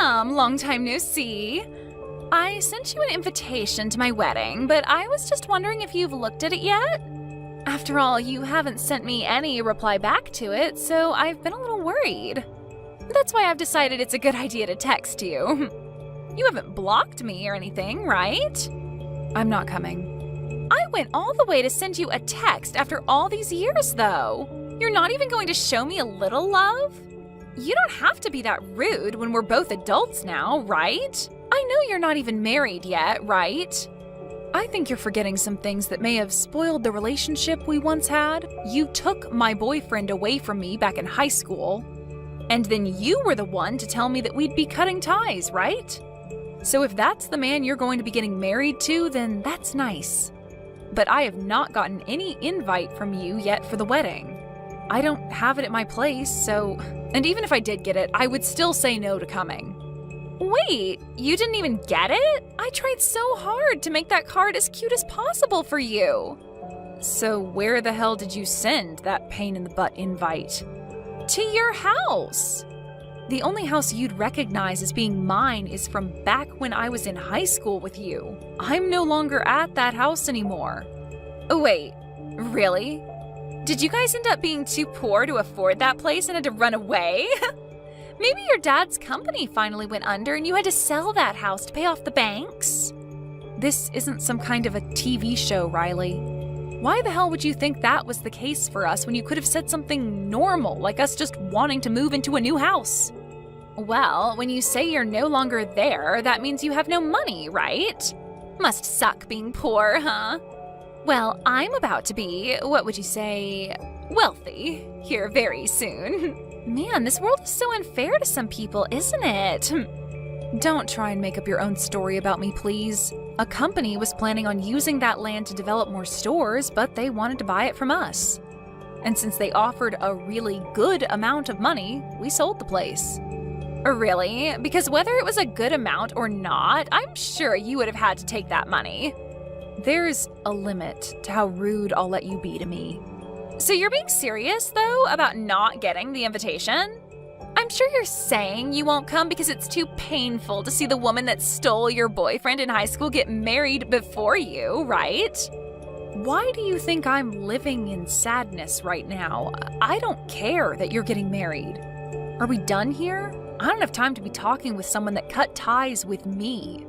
Welcome, long time no see. I sent you an invitation to my wedding, but I was just wondering if you've looked at it yet? After all, you haven't sent me any reply back to it, so I've been a little worried. That's why I've decided it's a good idea to text you. You haven't blocked me or anything, right? I'm not coming. I went all the way to send you a text after all these years, though. You're not even going to show me a little love? You don't have to be that rude when we're both adults now, right? I know you're not even married yet, right? I think you're forgetting some things that may have spoiled the relationship we once had. You took my boyfriend away from me back in high school, and then you were the one to tell me that we'd be cutting ties, right? So if that's the man you're going to be getting married to, then that's nice. But I have not gotten any invite from you yet for the wedding. I don't have it at my place, so... And even if I did get it, I would still say no to coming. Wait, you didn't even get it? I tried so hard to make that card as cute as possible for you. So where the hell did you send that pain-in-the-butt invite? To your house. The only house you'd recognize as being mine is from back when I was in high school with you. I'm no longer at that house anymore. Oh, wait, really? Did you guys end up being too poor to afford that place and had to run away? Maybe your dad's company finally went under and you had to sell that house to pay off the banks? This isn't some kind of a TV show, Riley. Why the hell would you think that was the case for us when you could have said something normal, like us just wanting to move into a new house? Well, when you say you're no longer there, that means you have no money, right? Must suck being poor, huh? Well, I'm about to be, what would you say, wealthy here very soon. Man, this world is so unfair to some people, isn't it? Don't try and make up your own story about me, please. A company was planning on using that land to develop more stores, but they wanted to buy it from us. And since they offered a really good amount of money, we sold the place. Really? Because whether it was a good amount or not, I'm sure you would have had to take that money. There's a limit to how rude I'll let you be to me. So you're being serious, though, about not getting the invitation? I'm sure you're saying you won't come because it's too painful to see the woman that stole your boyfriend in high school get married before you, right? Why do you think I'm living in sadness right now? I don't care that you're getting married. Are we done here? I don't have time to be talking with someone that cut ties with me.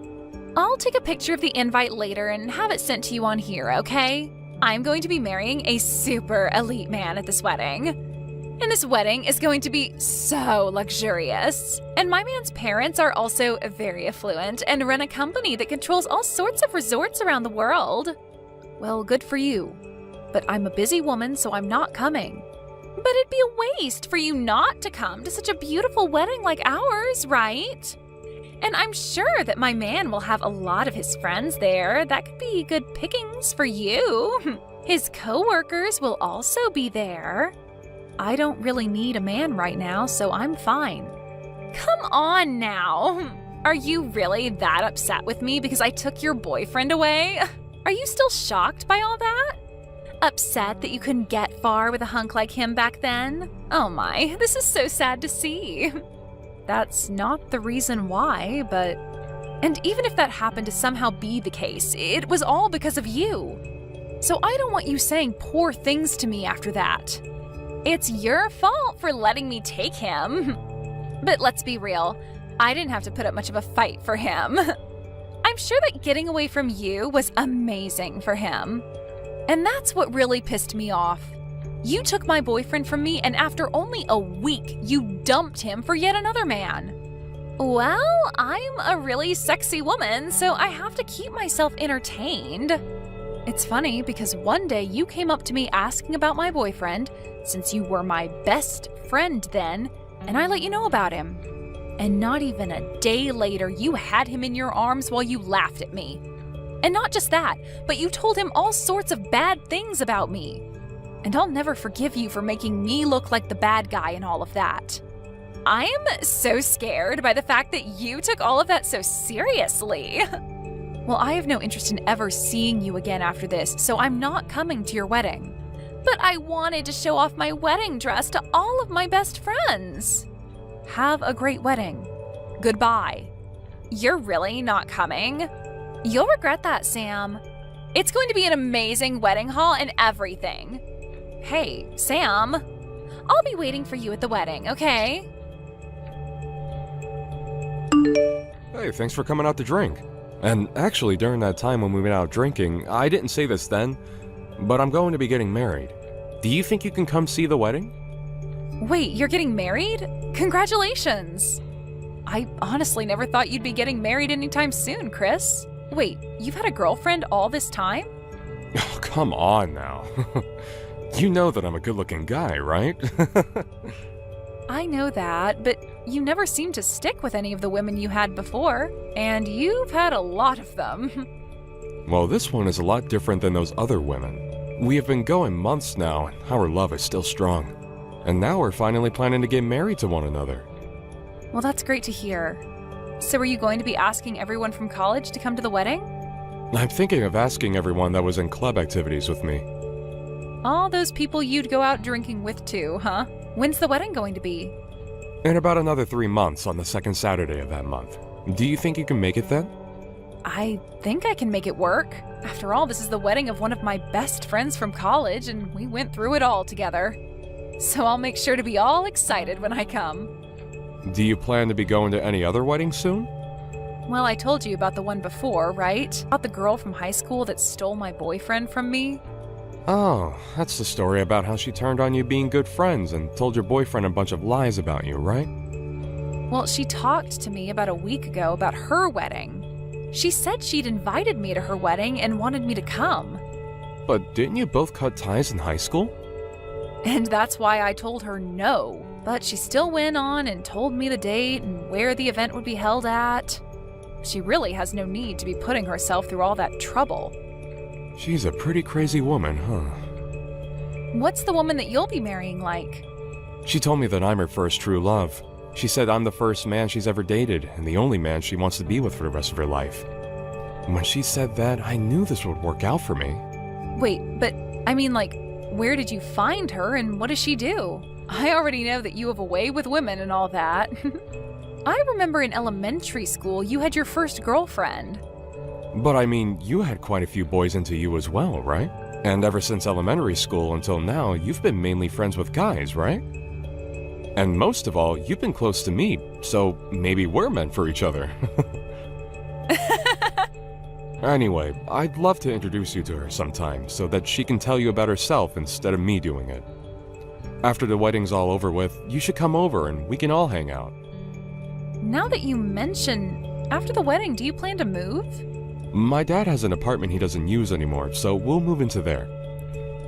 I'll take a picture of the invite later and have it sent to you on here, okay? I'm going to be marrying a super elite man at this wedding. And this wedding is going to be so luxurious. And my man's parents are also very affluent and run a company that controls all sorts of resorts around the world. Well, good for you. But I'm a busy woman, so I'm not coming. But it'd be a waste for you not to come to such a beautiful wedding like ours, right? And I'm sure that my man will have a lot of his friends there. That could be good pickings for you. His co-workers will also be there. I don't really need a man right now, so I'm fine. Come on now. Are you really that upset with me because I took your boyfriend away? Are you still shocked by all that? Upset that you couldn't get far with a hunk like him back then? Oh my, this is so sad to see. That's not the reason why, but... And even if that happened to somehow be the case, it was all because of you. So I don't want you saying poor things to me after that. It's your fault for letting me take him. But let's be real, I didn't have to put up much of a fight for him. I'm sure that getting away from you was amazing for him. And that's what really pissed me off. You took my boyfriend from me, and after only a week, you dumped him for yet another man. Well, I'm a really sexy woman, so I have to keep myself entertained. It's funny because one day you came up to me asking about my boyfriend, since you were my best friend then, and I let you know about him. And not even a day later, you had him in your arms while you laughed at me. And not just that, but you told him all sorts of bad things about me. And I'll never forgive you for making me look like the bad guy in all of that. I am so scared by the fact that you took all of that so seriously. Well, I have no interest in ever seeing you again after this, so I'm not coming to your wedding. But I wanted to show off my wedding dress to all of my best friends. Have a great wedding. Goodbye. You're really not coming? You'll regret that, Sam. It's going to be an amazing wedding hall and everything. Hey, Sam, I'll be waiting for you at the wedding, okay? Hey, thanks for coming out to drink. And actually, during that time when we went out drinking, I didn't say this then, but I'm going to be getting married. Do you think you can come see the wedding? Wait, you're getting married? Congratulations! I honestly never thought you'd be getting married anytime soon, Chris. Wait, you've had a girlfriend all this time? Oh, come on now. You know that I'm a good-looking guy, right? I know that, but you never seemed to stick with any of the women you had before, and you've had a lot of them. Well, this one is a lot different than those other women. We have been going months now, and our love is still strong. And now we're finally planning to get married to one another. Well, that's great to hear. So are you going to be asking everyone from college to come to the wedding? I'm thinking of asking everyone that was in club activities with me. All those people you'd go out drinking with too, huh? When's the wedding going to be? In about another 3 months on the second Saturday of that month. Do you think you can make it then? I think I can make it work. After all, this is the wedding of one of my best friends from college, and we went through it all together. So I'll make sure to be all excited when I come. Do you plan to be going to any other weddings soon? Well, I told you about the one before, right? About the girl from high school that stole my boyfriend from me. Oh, that's the story about how she turned on you being good friends and told your boyfriend a bunch of lies about you, right? Well, she talked to me about a week ago about her wedding. She said she'd invited me to her wedding and wanted me to come. But didn't you both cut ties in high school? And that's why I told her no. But she still went on and told me the date and where the event would be held at. She really has no need to be putting herself through all that trouble. She's a pretty crazy woman, huh? What's the woman that you'll be marrying like? She told me that I'm her first true love. She said I'm the first man she's ever dated and the only man she wants to be with for the rest of her life. When she said that, I knew this would work out for me. Wait, but I mean, like, where did you find her and what does she do? I already know that you have a way with women and all that. I remember in elementary school you had your first girlfriend. But I mean, you had quite a few boys into you as well, right? And ever since elementary school until now, you've been mainly friends with guys, right? And most of all, you've been close to me, so maybe we're meant for each other. Anyway, I'd love to introduce you to her sometime so that she can tell you about herself instead of me doing it. After the wedding's all over with, you should come over and we can all hang out. Now that you mention, after the wedding, do you plan to move? My dad has an apartment he doesn't use anymore, so we'll move into there.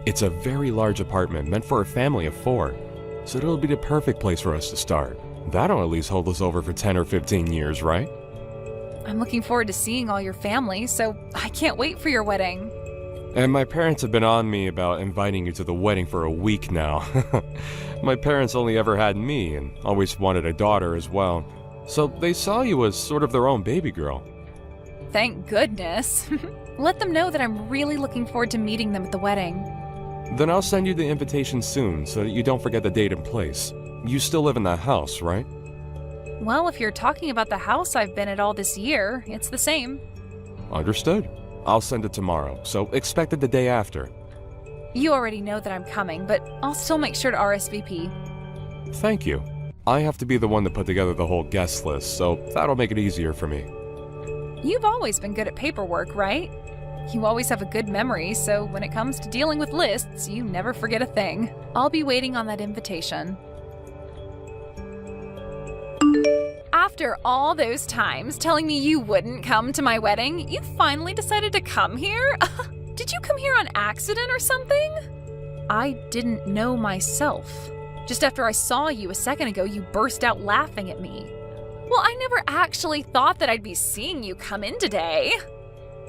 It's a very large apartment meant for a family of 4, so it'll be the perfect place for us to start. That'll at least hold us over for 10 or 15 years, right? I'm looking forward to seeing all your family, so I can't wait for your wedding. And my parents have been on me about inviting you to the wedding for a week now. My parents only ever had me and always wanted a daughter as well, so they saw you as sort of their own baby girl. Thank goodness. Let them know that I'm really looking forward to meeting them at the wedding. Then I'll send you the invitation soon so that you don't forget the date and place. You still live in that house, right? Well, if you're talking about the house I've been at all this year, it's the same. Understood. I'll send it tomorrow, so expect it the day after. You already know that I'm coming, but I'll still make sure to RSVP. Thank you. I have to be the one to put together the whole guest list, so that'll make it easier for me. You've always been good at paperwork, right? You always have a good memory, so when it comes to dealing with lists, you never forget a thing. I'll be waiting on that invitation. After all those times telling me you wouldn't come to my wedding, you finally decided to come here? Did you come here on accident or something? I didn't know myself. Just after I saw you a second ago, you burst out laughing at me. Well, I never actually thought that I'd be seeing you come in today.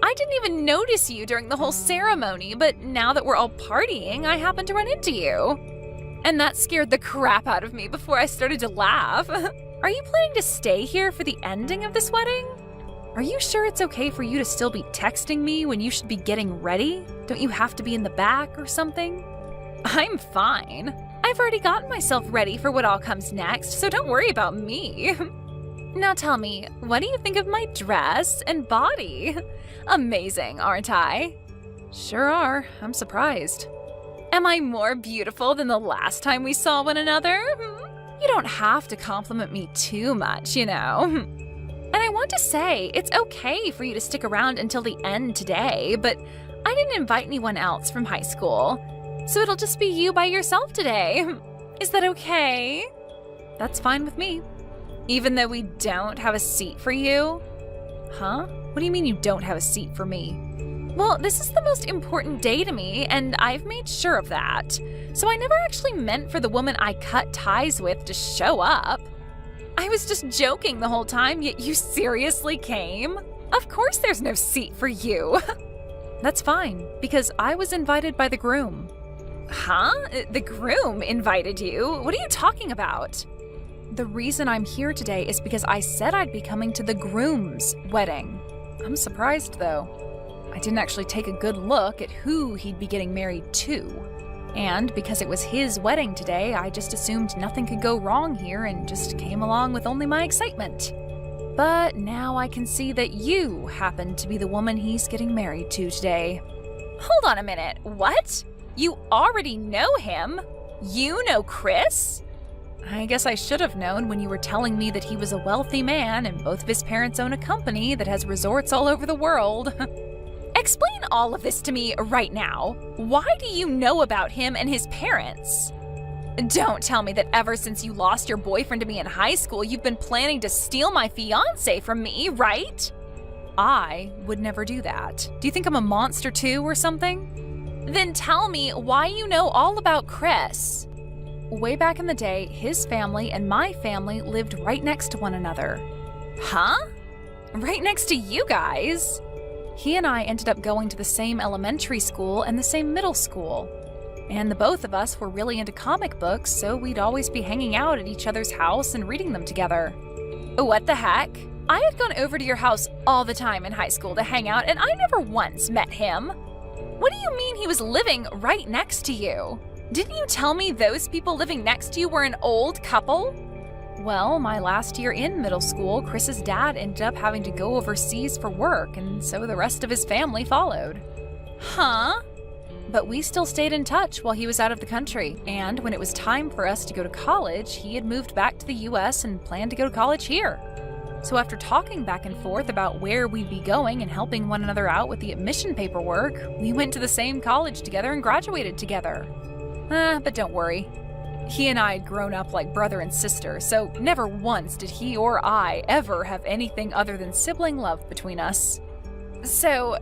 I didn't even notice you during the whole ceremony, but now that we're all partying, I happened to run into you. And that scared the crap out of me before I started to laugh. Are you planning to stay here for the ending of this wedding? Are you sure it's okay for you to still be texting me when you should be getting ready? Don't you have to be in the back or something? I'm fine. I've already gotten myself ready for what all comes next, so don't worry about me. Now tell me, what do you think of my dress and body? Amazing, aren't I? Sure are. I'm surprised. Am I more beautiful than the last time we saw one another? You don't have to compliment me too much, you know. And I want to say, it's okay for you to stick around until the end today, but I didn't invite anyone else from high school, so it'll just be you by yourself today. Is that okay? That's fine with me. Even though we don't have a seat for you? Huh? What do you mean you don't have a seat for me? Well, this is the most important day to me, and I've made sure of that. So I never actually meant for the woman I cut ties with to show up. I was just joking the whole time, yet you seriously came? Of course there's no seat for you. That's fine, because I was invited by the groom. Huh? The groom invited you? What are you talking about? The reason I'm here today is because I said I'd be coming to the groom's wedding. I'm surprised, though. I didn't actually take a good look at who he'd be getting married to. And because it was his wedding today, I just assumed nothing could go wrong here and just came along with only my excitement. But now I can see that you happen to be the woman he's getting married to today. Hold on a minute. What? You already know him? You know Chris? I guess I should have known when you were telling me that he was a wealthy man and both of his parents own a company that has resorts all over the world. Explain all of this to me right now. Why do you know about him and his parents? Don't tell me that ever since you lost your boyfriend to me in high school, you've been planning to steal my fiancé from me, right? I would never do that. Do you think I'm a monster too or something? Then tell me why you know all about Chris. Way back in the day, his family and my family lived right next to one another. Huh? Right next to you guys? He and I ended up going to the same elementary school and the same middle school. And the both of us were really into comic books, so we'd always be hanging out at each other's house and reading them together. What the heck? I had gone over to your house all the time in high school to hang out, and I never once met him. What do you mean he was living right next to you? Didn't you tell me those people living next to you were an old couple? Well, my last year in middle school, Chris's dad ended up having to go overseas for work, and so the rest of his family followed. Huh? But we still stayed in touch while he was out of the country, and when it was time for us to go to college, he had moved back to the US and planned to go to college here. So after talking back and forth about where we'd be going and helping one another out with the admission paperwork, we went to the same college together and graduated together. But don't worry. He and I had grown up like brother and sister, so never once did he or I ever have anything other than sibling love between us. So,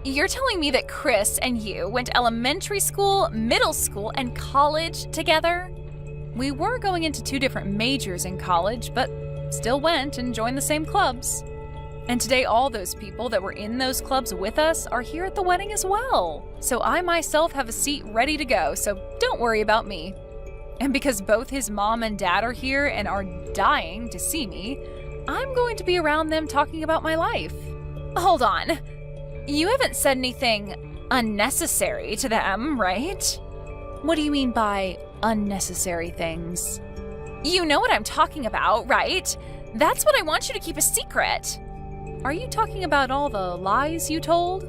you're telling me that Chris and you went to elementary school, middle school, and college together? We were going into 2 different majors in college, but still went and joined the same clubs. And today all those people that were in those clubs with us are here at the wedding as well. So I myself have a seat ready to go, so don't worry about me. And because both his mom and dad are here and are dying to see me, I'm going to be around them talking about my life. Hold on. You haven't said anything unnecessary to them, right? What do you mean by unnecessary things? You know what I'm talking about, right? That's what I want you to keep a secret. Are you talking about all the lies you told?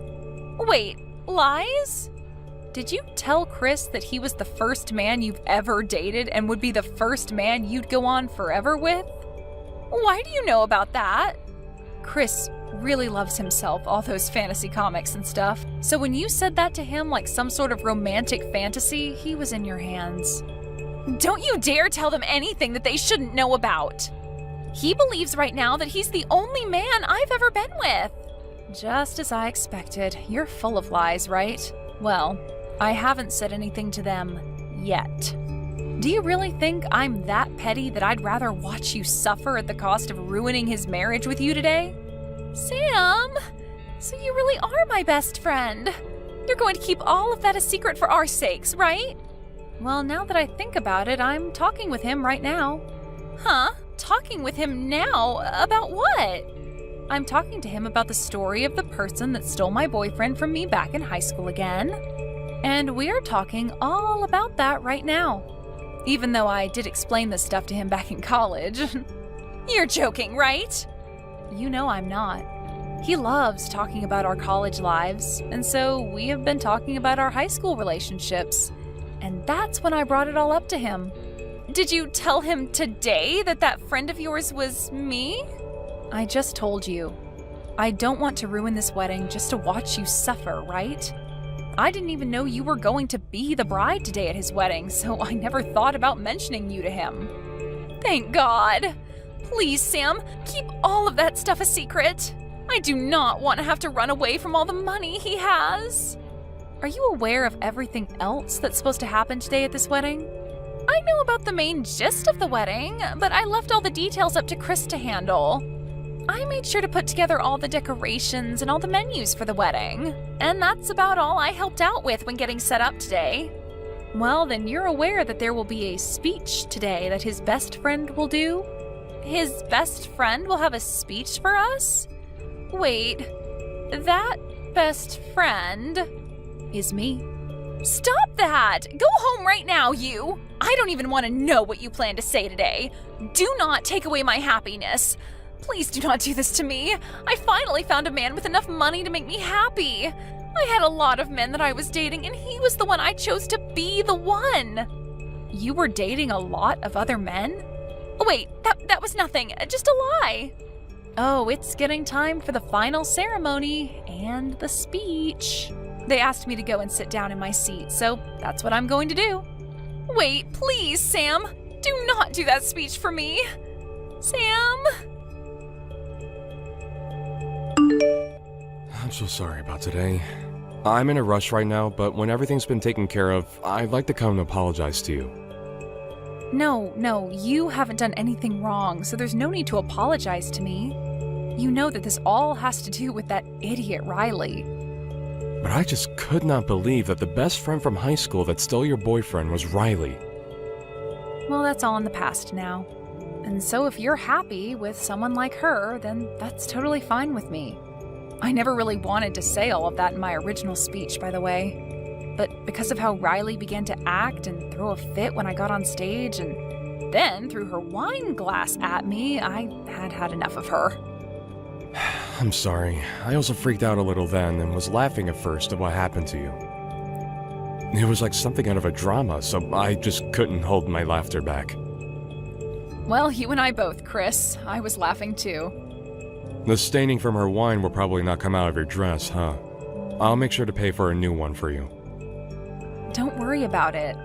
Wait, lies? Did you tell Chris that he was the first man you've ever dated and would be the first man you'd go on forever with? Why do you know about that? Chris really loves himself, all those fantasy comics and stuff. So when you said that to him like some sort of romantic fantasy, he was in your hands. Don't you dare tell them anything that they shouldn't know about. He believes right now that he's the only man I've ever been with. Just as I expected. You're full of lies, right? Well, I haven't said anything to them yet. Do you really think I'm that petty that I'd rather watch you suffer at the cost of ruining his marriage with you today? Sam! So you really are my best friend. You're going to keep all of that a secret for our sakes, right? Well, now that I think about it, I'm talking with him right now. Huh? Talking with him now? About what? I'm talking to him about the story of the person that stole my boyfriend from me back in high school again. And we're talking all about that right now. Even though I did explain this stuff to him back in college. You're joking, right? You know I'm not. He loves talking about our college lives, and so we have been talking about our high school relationships. And that's when I brought it all up to him. Did you tell him today that that friend of yours was me? I just told you. I don't want to ruin this wedding just to watch you suffer, right? I didn't even know you were going to be the bride today at his wedding, so I never thought about mentioning you to him. Thank God. Please, Sam, keep all of that stuff a secret. I do not want to have to run away from all the money he has. Are you aware of everything else that's supposed to happen today at this wedding? I know about the main gist of the wedding, but I left all the details up to Chris to handle. I made sure to put together all the decorations and all the menus for the wedding, and that's about all I helped out with when getting set up today. Well, then you're aware that there will be a speech today that his best friend will do? His best friend will have a speech for us? Wait, that best friend is me. Stop that! Go home right now, you! I don't even want to know what you plan to say today. Do not take away my happiness. Please do not do this to me. I finally found a man with enough money to make me happy. I had a lot of men that I was dating, and he was the one I chose to be the one. You were dating a lot of other men? Wait, that was nothing. Just a lie. Oh, it's getting time for the final ceremony and the speech. They asked me to go and sit down in my seat, so that's what I'm going to do. Wait, please, Sam. Do not do that speech for me. Sam? I'm so sorry about today. I'm in a rush right now, but when everything's been taken care of, I'd like to come and apologize to you. No, you haven't done anything wrong, so there's no need to apologize to me. You know that this all has to do with that idiot Riley. But I just could not believe that the best friend from high school that stole your boyfriend was Riley. Well, that's all in the past now. And so if you're happy with someone like her, then that's totally fine with me. I never really wanted to say all of that in my original speech, by the way. But because of how Riley began to act and throw a fit when I got on stage and then threw her wine glass at me, I had enough of her. I'm sorry. I also freaked out a little then and was laughing at first at what happened to you. It was like something out of a drama, so I just couldn't hold my laughter back. Well, you and I both, Chris. I was laughing too. The staining from her wine will probably not come out of your dress, huh? I'll make sure to pay for a new one for you. Don't worry about it.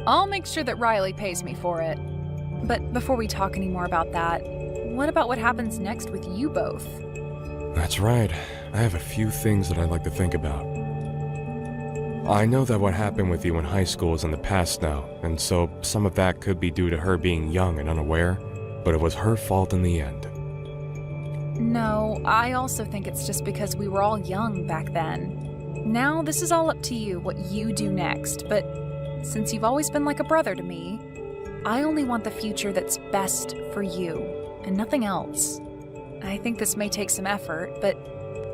I'll make sure that Riley pays me for it. But before we talk any more about that, what about what happens next with you both? That's right. I have a few things that I'd like to think about. I know that what happened with you in high school is in the past now, and so some of that could be due to her being young and unaware, but it was her fault in the end. No, I also think it's just because we were all young back then. Now this is all up to you, what you do next, but since you've always been like a brother to me, I only want the future that's best for you, and nothing else. I think this may take some effort, but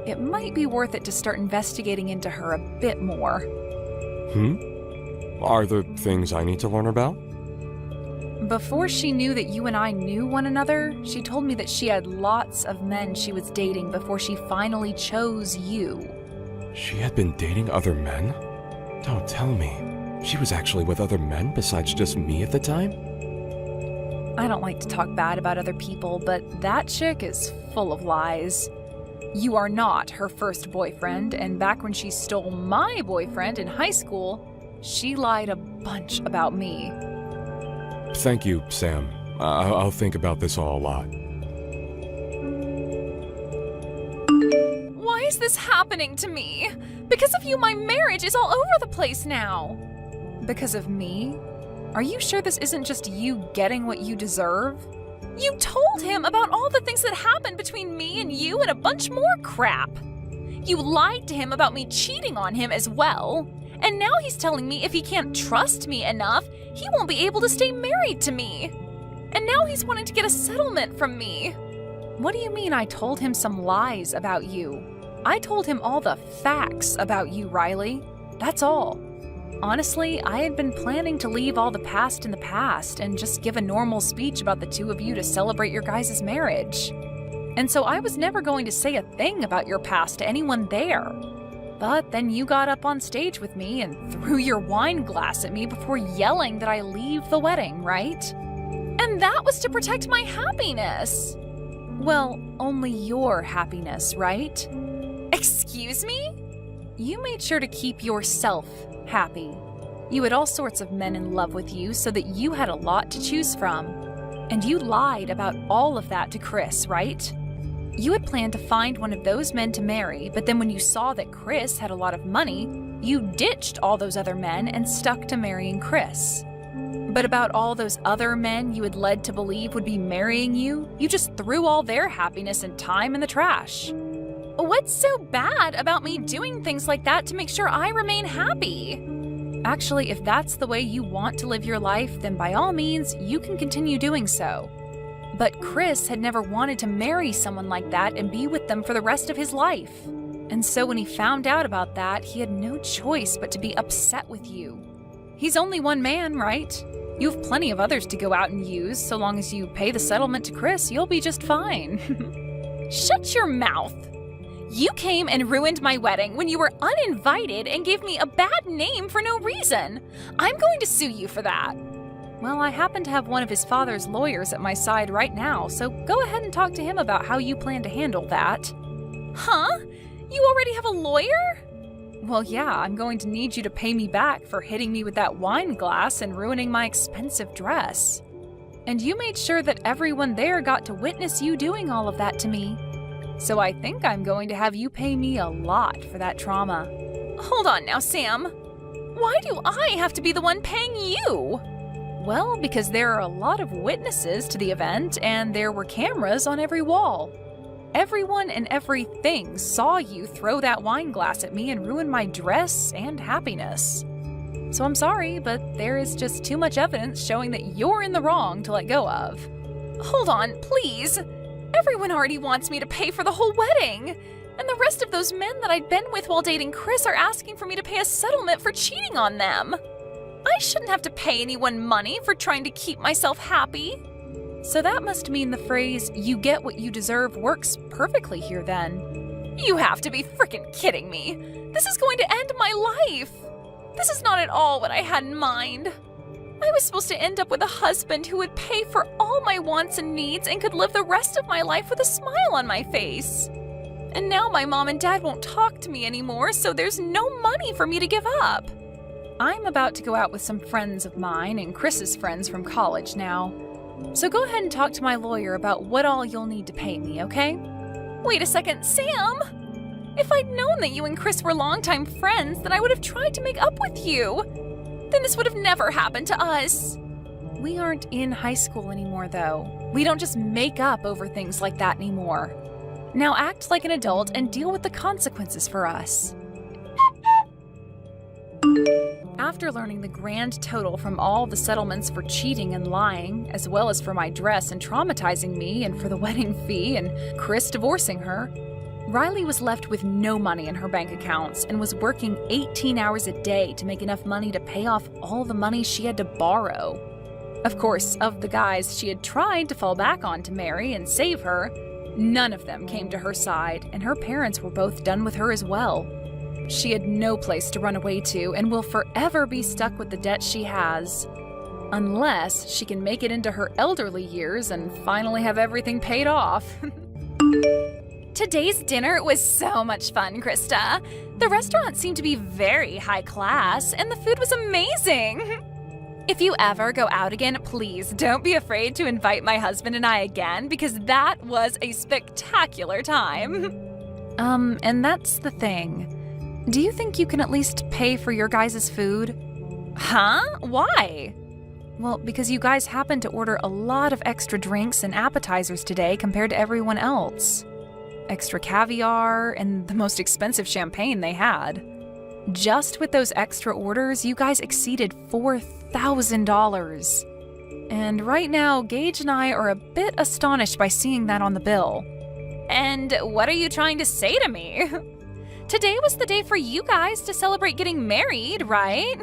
it might be worth it to start investigating into her a bit more. Are there things I need to learn about? Before she knew that you and I knew one another, she told me that she had lots of men she was dating before she finally chose you. She had been dating other men? Don't tell me. She was actually with other men besides just me at the time? I don't like to talk bad about other people, but that chick is full of lies. You are not her first boyfriend, and back when she stole my boyfriend in high school, she lied a bunch about me. Thank you, Sam. I'll think about this all a lot. Why is this happening to me? Because of you, my marriage is all over the place now. Because of me? Are you sure this isn't just you getting what you deserve? You told him about all the things that happened between me and you and a bunch more crap. You lied to him about me cheating on him as well. And now he's telling me if he can't trust me enough, he won't be able to stay married to me. And now he's wanting to get a settlement from me. What do you mean I told him some lies about you? I told him all the facts about you, Riley. That's all. Honestly, I had been planning to leave all the past in the past and just give a normal speech about the two of you to celebrate your guys' marriage. And so I was never going to say a thing about your past to anyone there. But then you got up on stage with me and threw your wine glass at me before yelling that I leave the wedding, right? And that was to protect my happiness. Well, only your happiness, right? Excuse me? You made sure to keep yourself happy. You had all sorts of men in love with you so that you had a lot to choose from. And you lied about all of that to Chris, right? You had planned to find one of those men to marry, but then when you saw that Chris had a lot of money, you ditched all those other men and stuck to marrying Chris. But about all those other men you had led to believe would be marrying you, you just threw all their happiness and time in the trash. What's so bad about me doing things like that to make sure I remain happy? Actually, if that's the way you want to live your life, then by all means, you can continue doing so. But Chris had never wanted to marry someone like that and be with them for the rest of his life. And so when he found out about that, he had no choice but to be upset with you. He's only one man, right? You have plenty of others to go out and use. So long as you pay the settlement to Chris, you'll be just fine. Shut your mouth. You came and ruined my wedding when you were uninvited and gave me a bad name for no reason. I'm going to sue you for that. Well, I happen to have one of his father's lawyers at my side right now, so go ahead and talk to him about how you plan to handle that. Huh? You already have a lawyer? Well, yeah, I'm going to need you to pay me back for hitting me with that wine glass and ruining my expensive dress. And you made sure that everyone there got to witness you doing all of that to me. So I think I'm going to have you pay me a lot for that trauma. Hold on now, Sam. Why do I have to be the one paying you? Well, because there are a lot of witnesses to the event, and there were cameras on every wall. Everyone and everything saw you throw that wine glass at me and ruin my dress and happiness. So I'm sorry, but there is just too much evidence showing that you're in the wrong to let go of. Hold on, please. Everyone already wants me to pay for the whole wedding. And the rest of those men that I'd been with while dating Chris are asking for me to pay a settlement for cheating on them. I shouldn't have to pay anyone money for trying to keep myself happy. So that must mean the phrase, "you get what you deserve," works perfectly here then. You have to be frickin' kidding me. This is going to end my life. This is not at all what I had in mind. I was supposed to end up with a husband who would pay for all my wants and needs and could live the rest of my life with a smile on my face. And now my mom and dad won't talk to me anymore, so there's no money for me to give up. I'm about to go out with some friends of mine and Chris's friends from college now. So go ahead and talk to my lawyer about what all you'll need to pay me, okay? Wait a second, Sam! If I'd known that you and Chris were longtime friends, then I would have tried to make up with you. Then this would have never happened to us. We aren't in high school anymore, though. We don't just make up over things like that anymore. Now act like an adult and deal with the consequences for us. After learning the grand total from all the settlements for cheating and lying, as well as for my dress and traumatizing me and for the wedding fee and Chris divorcing her, Riley was left with no money in her bank accounts and was working 18 hours a day to make enough money to pay off all the money she had to borrow. Of course, of the guys she had tried to fall back on to marry and save her, none of them came to her side, and her parents were both done with her as well. She had no place to run away to and will forever be stuck with the debt she has. Unless she can make it into her elderly years and finally have everything paid off. Today's dinner was so much fun, Krista. The restaurant seemed to be very high class, and the food was amazing. If you ever go out again, please don't be afraid to invite my husband and I again, because that was a spectacular time. And that's the thing. Do you think you can at least pay for your guys' food? Huh? Why? Well, because you guys happened to order a lot of extra drinks and appetizers today compared to everyone else. Extra caviar and the most expensive champagne they had. Just with those extra orders, you guys exceeded $4,000. And right now, Gage and I are a bit astonished by seeing that on the bill. And what are you trying to say to me? Today was the day for you guys to celebrate getting married, right?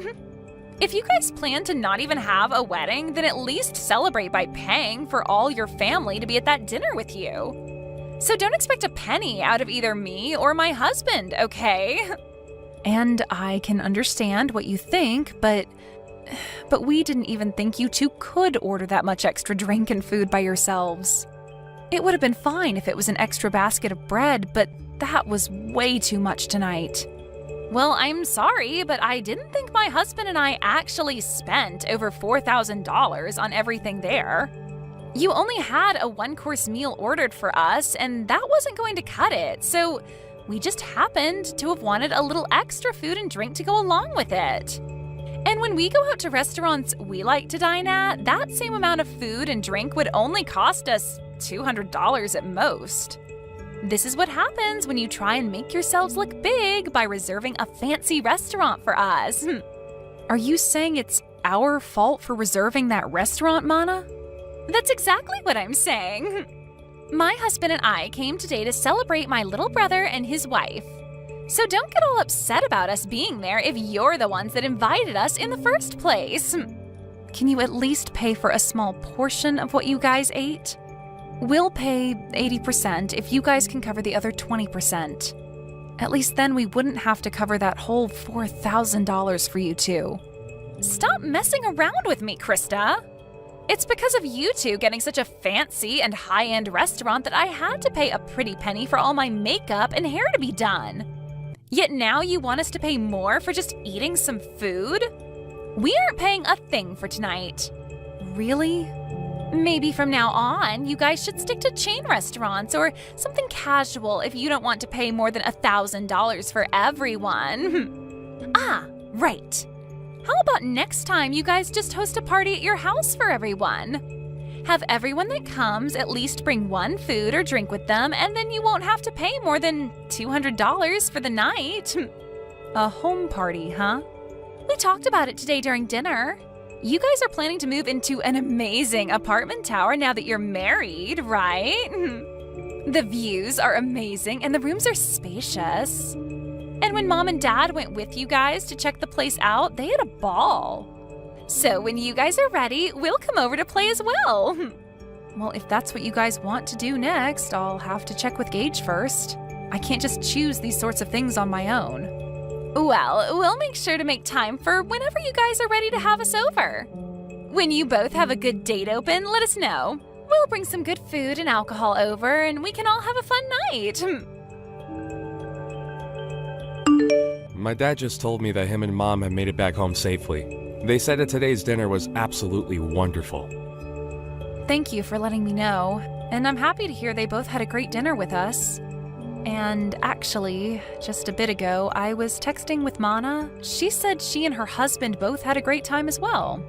If you guys plan to not even have a wedding, then at least celebrate by paying for all your family to be at that dinner with you. So don't expect a penny out of either me or my husband, okay? And I can understand what you think, but we didn't even think you two could order that much extra drink and food by yourselves. It would have been fine if it was an extra basket of bread, but that was way too much tonight. Well, I'm sorry, but I didn't think my husband and I actually spent over $4,000 on everything there. You only had a one-course meal ordered for us, and that wasn't going to cut it, so we just happened to have wanted a little extra food and drink to go along with it. And when we go out to restaurants we like to dine at, that same amount of food and drink would only cost us $200 at most. This is what happens when you try and make yourselves look big by reserving a fancy restaurant for us. Are you saying it's our fault for reserving that restaurant, Mana? That's exactly what I'm saying. My husband and I came today to celebrate my little brother and his wife. So don't get all upset about us being there if you're the ones that invited us in the first place. Can you at least pay for a small portion of what you guys ate? We'll pay 80% if you guys can cover the other 20%. At least then we wouldn't have to cover that whole $4,000 for you two. Stop messing around with me, Krista. It's because of you two getting such a fancy and high-end restaurant that I had to pay a pretty penny for all my makeup and hair to be done. Yet now you want us to pay more for just eating some food? We aren't paying a thing for tonight. Really? Maybe from now on, you guys should stick to chain restaurants or something casual if you don't want to pay more than $1,000 for everyone. Ah, right. How about next time you guys just host a party at your house for everyone? Have everyone that comes at least bring one food or drink with them, and then you won't have to pay more than $200 for the night. A home party, huh? We talked about it today during dinner. You guys are planning to move into an amazing apartment tower now that you're married, right? The views are amazing and the rooms are spacious. And when Mom and Dad went with you guys to check the place out, they had a ball. So when you guys are ready, we'll come over to play as well. Well, if that's what you guys want to do next, I'll have to check with Gage first. I can't just choose these sorts of things on my own. Well, we'll make sure to make time for whenever you guys are ready to have us over. When you both have a good date open, let us know. We'll bring some good food and alcohol over, and we can all have a fun night. My dad just told me that him and Mom have made it back home safely. They said that today's dinner was absolutely wonderful. Thank you for letting me know, and I'm happy to hear they both had a great dinner with us. And actually, just a bit ago, I was texting with Mana. She said she and her husband both had a great time as well.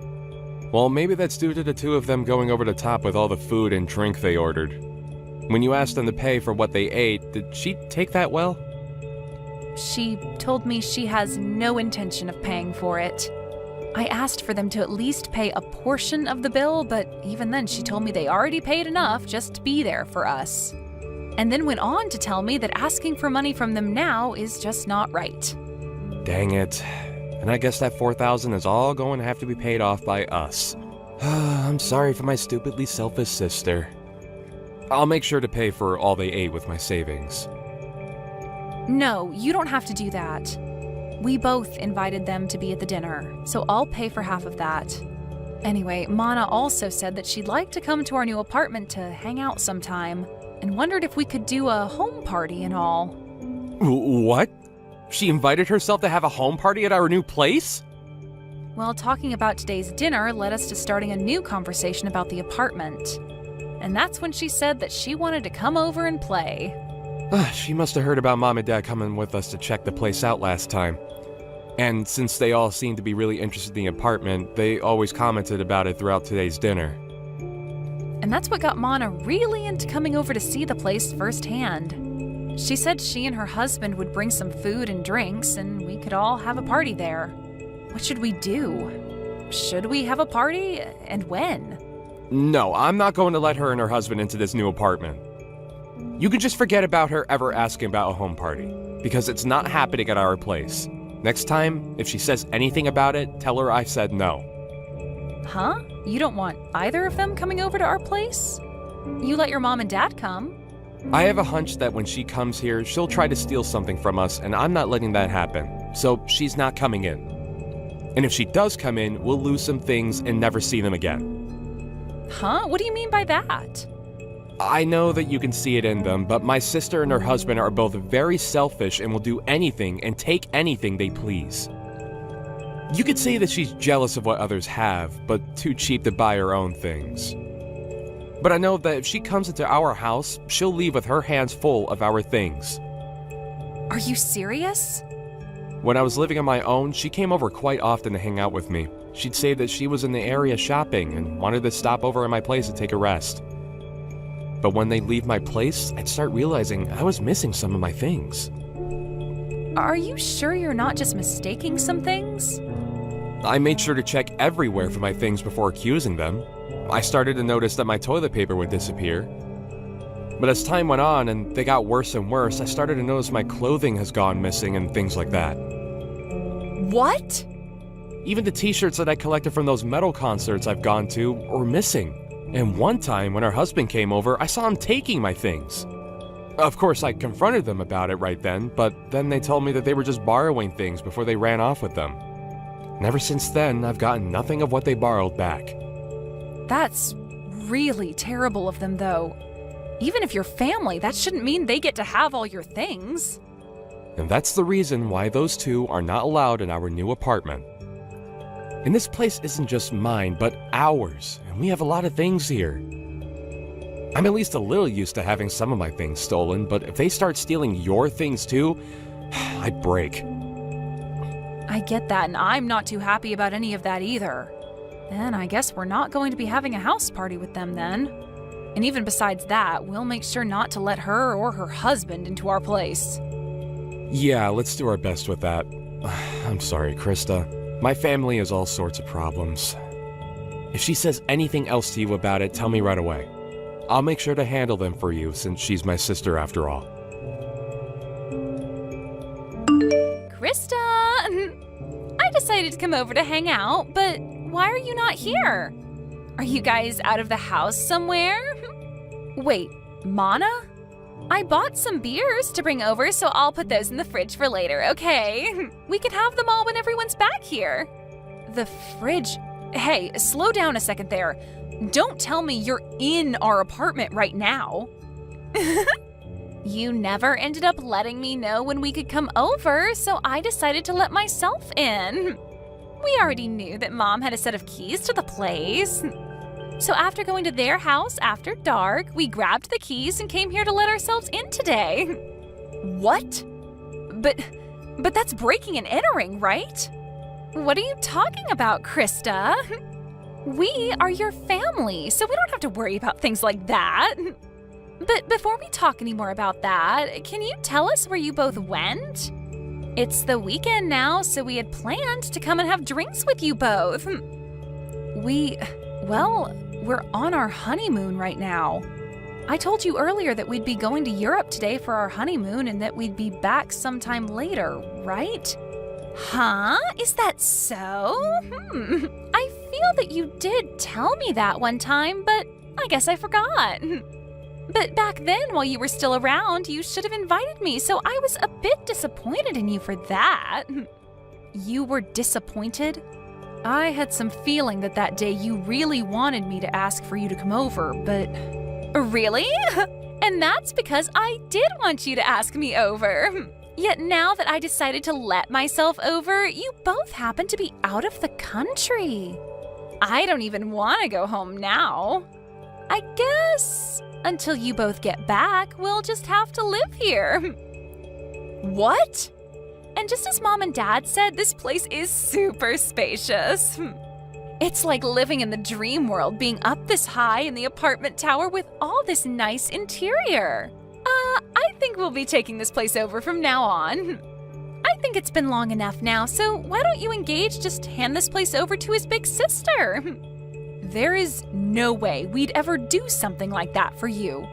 Well, maybe that's due to the two of them going over the top with all the food and drink they ordered. When you asked them to pay for what they ate, did she take that well? She told me she has no intention of paying for it. I asked for them to at least pay a portion of the bill, but even then she told me they already paid enough just to be there for us. And then went on to tell me that asking for money from them now is just not right. Dang it. And I guess that $4,000 is all going to have to be paid off by us. I'm sorry for my stupidly selfish sister. I'll make sure to pay for all they ate with my savings. No, you don't have to do that. We both invited them to be at the dinner, so I'll pay for half of that. Anyway, Mana also said that she'd like to come to our new apartment to hang out sometime, and wondered if we could do a home party and all. What? She invited herself to have a home party at our new place? Well, talking about today's dinner led us to starting a new conversation about the apartment. And that's when she said that she wanted to come over and play. She must have heard about Mom and Dad coming with us to check the place out last time. And since they all seemed to be really interested in the apartment, they always commented about it throughout today's dinner. And that's what got Mana really into coming over to see the place firsthand. She said she and her husband would bring some food and drinks, and we could all have a party there. What should we do? Should we have a party? And when? No, I'm not going to let her and her husband into this new apartment. You can just forget about her ever asking about a home party, because it's not happening at our place. Next time, if she says anything about it, tell her I said no. Huh? You don't want either of them coming over to our place? You let your mom and dad come. I have a hunch that when she comes here, she'll try to steal something from us, and I'm not letting that happen, so she's not coming in. And if she does come in, we'll lose some things and never see them again. Huh? What do you mean by that? I know that you can see it in them, but my sister and her husband are both very selfish and will do anything and take anything they please. You could say that she's jealous of what others have, but too cheap to buy her own things. But I know that if she comes into our house, she'll leave with her hands full of our things. Are you serious? When I was living on my own, she came over quite often to hang out with me. She'd say that she was in the area shopping and wanted to stop over at my place to take a rest. But when they'd leave my place, I'd start realizing I was missing some of my things. Are you sure you're not just mistaking some things? I made sure to check everywhere for my things before accusing them. I started to notice that my toilet paper would disappear. But as time went on and they got worse and worse, I started to notice my clothing has gone missing and things like that. What? Even the t-shirts that I collected from those metal concerts I've gone to were missing. And one time when her husband came over, I saw him taking my things. Of course, I confronted them about it right then, but then they told me that they were just borrowing things before they ran off with them. And ever since then, I've gotten nothing of what they borrowed back. That's really terrible of them, though. Even if you're family, that shouldn't mean they get to have all your things. And that's the reason why those two are not allowed in our new apartment. And this place isn't just mine, but ours, and we have a lot of things here. I'm at least a little used to having some of my things stolen, but if they start stealing your things too, I'd break. I get that, and I'm not too happy about any of that either. Then I guess we're not going to be having a house party with them then. And even besides that, we'll make sure not to let her or her husband into our place. Yeah, let's do our best with that. I'm sorry, Krista. My family has all sorts of problems. If she says anything else to you about it, tell me right away. I'll make sure to handle them for you since she's my sister after all. Krista! I decided to come over to hang out, but why are you not here? Are you guys out of the house somewhere? Wait, Mana? I bought some beers to bring over, so I'll put those in the fridge for later, okay? We can have them all when everyone's back here. The fridge? Hey, slow down a second there. Don't tell me you're in our apartment right now. You never ended up letting me know when we could come over, so I decided to let myself in. We already knew that Mom had a set of keys to the place. So after going to their house after dark, we grabbed the keys and came here to let ourselves in today. What? But that's breaking and entering, right? What are you talking about, Krista? We are your family, so we don't have to worry about things like that. But before we talk any more about that, can you tell us where you both went? It's the weekend now, so we had planned to come and have drinks with you both. We're on our honeymoon right now. I told you earlier that we'd be going to Europe today for our honeymoon and that we'd be back sometime later, right? Huh? Is that so? I feel that you did tell me that one time, but I guess I forgot. But back then, while you were still around, you should have invited me, so I was a bit disappointed in you for that. You were disappointed? I had some feeling that day you really wanted me to ask for you to come over, but... Really? And that's because I did want you to ask me over. Yet now that I decided to let myself over, you both happen to be out of the country. I don't even want to go home now. I guess until you both get back, we'll just have to live here. What? And just as Mom and Dad said, this place is super spacious. It's like living in the dream world, being up this high in the apartment tower with all this nice interior. I think we'll be taking this place over from now on. I think it's been long enough now, so why don't you engage just hand this place over to his big sister? There is no way we'd ever do something like that for you.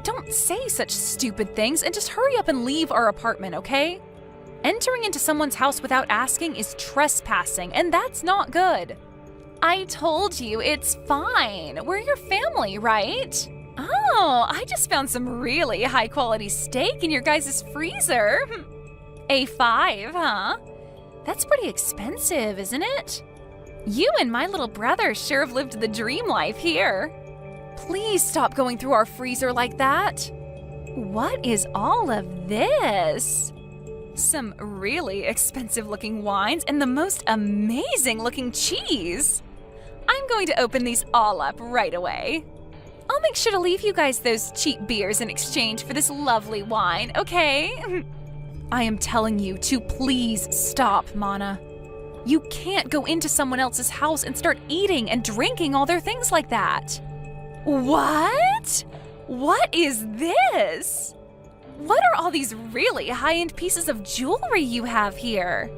Don't say such stupid things and just hurry up and leave our apartment, okay? Entering into someone's house without asking is trespassing, and that's not good. I told you, it's fine. We're your family, right? Oh, I just found some really high-quality steak in your guys' freezer. A5, huh? That's pretty expensive, isn't it? You and my little brother sure have lived the dream life here. Please stop going through our freezer like that. What is all of this? Some really expensive-looking wines and the most amazing-looking cheese. I'm going to open these all up right away. I'll make sure to leave you guys those cheap beers in exchange for this lovely wine, okay? I am telling you to please stop, Mana. You can't go into someone else's house and start eating and drinking all their things like that. What? What is this? What are all these really high-end pieces of jewelry you have here?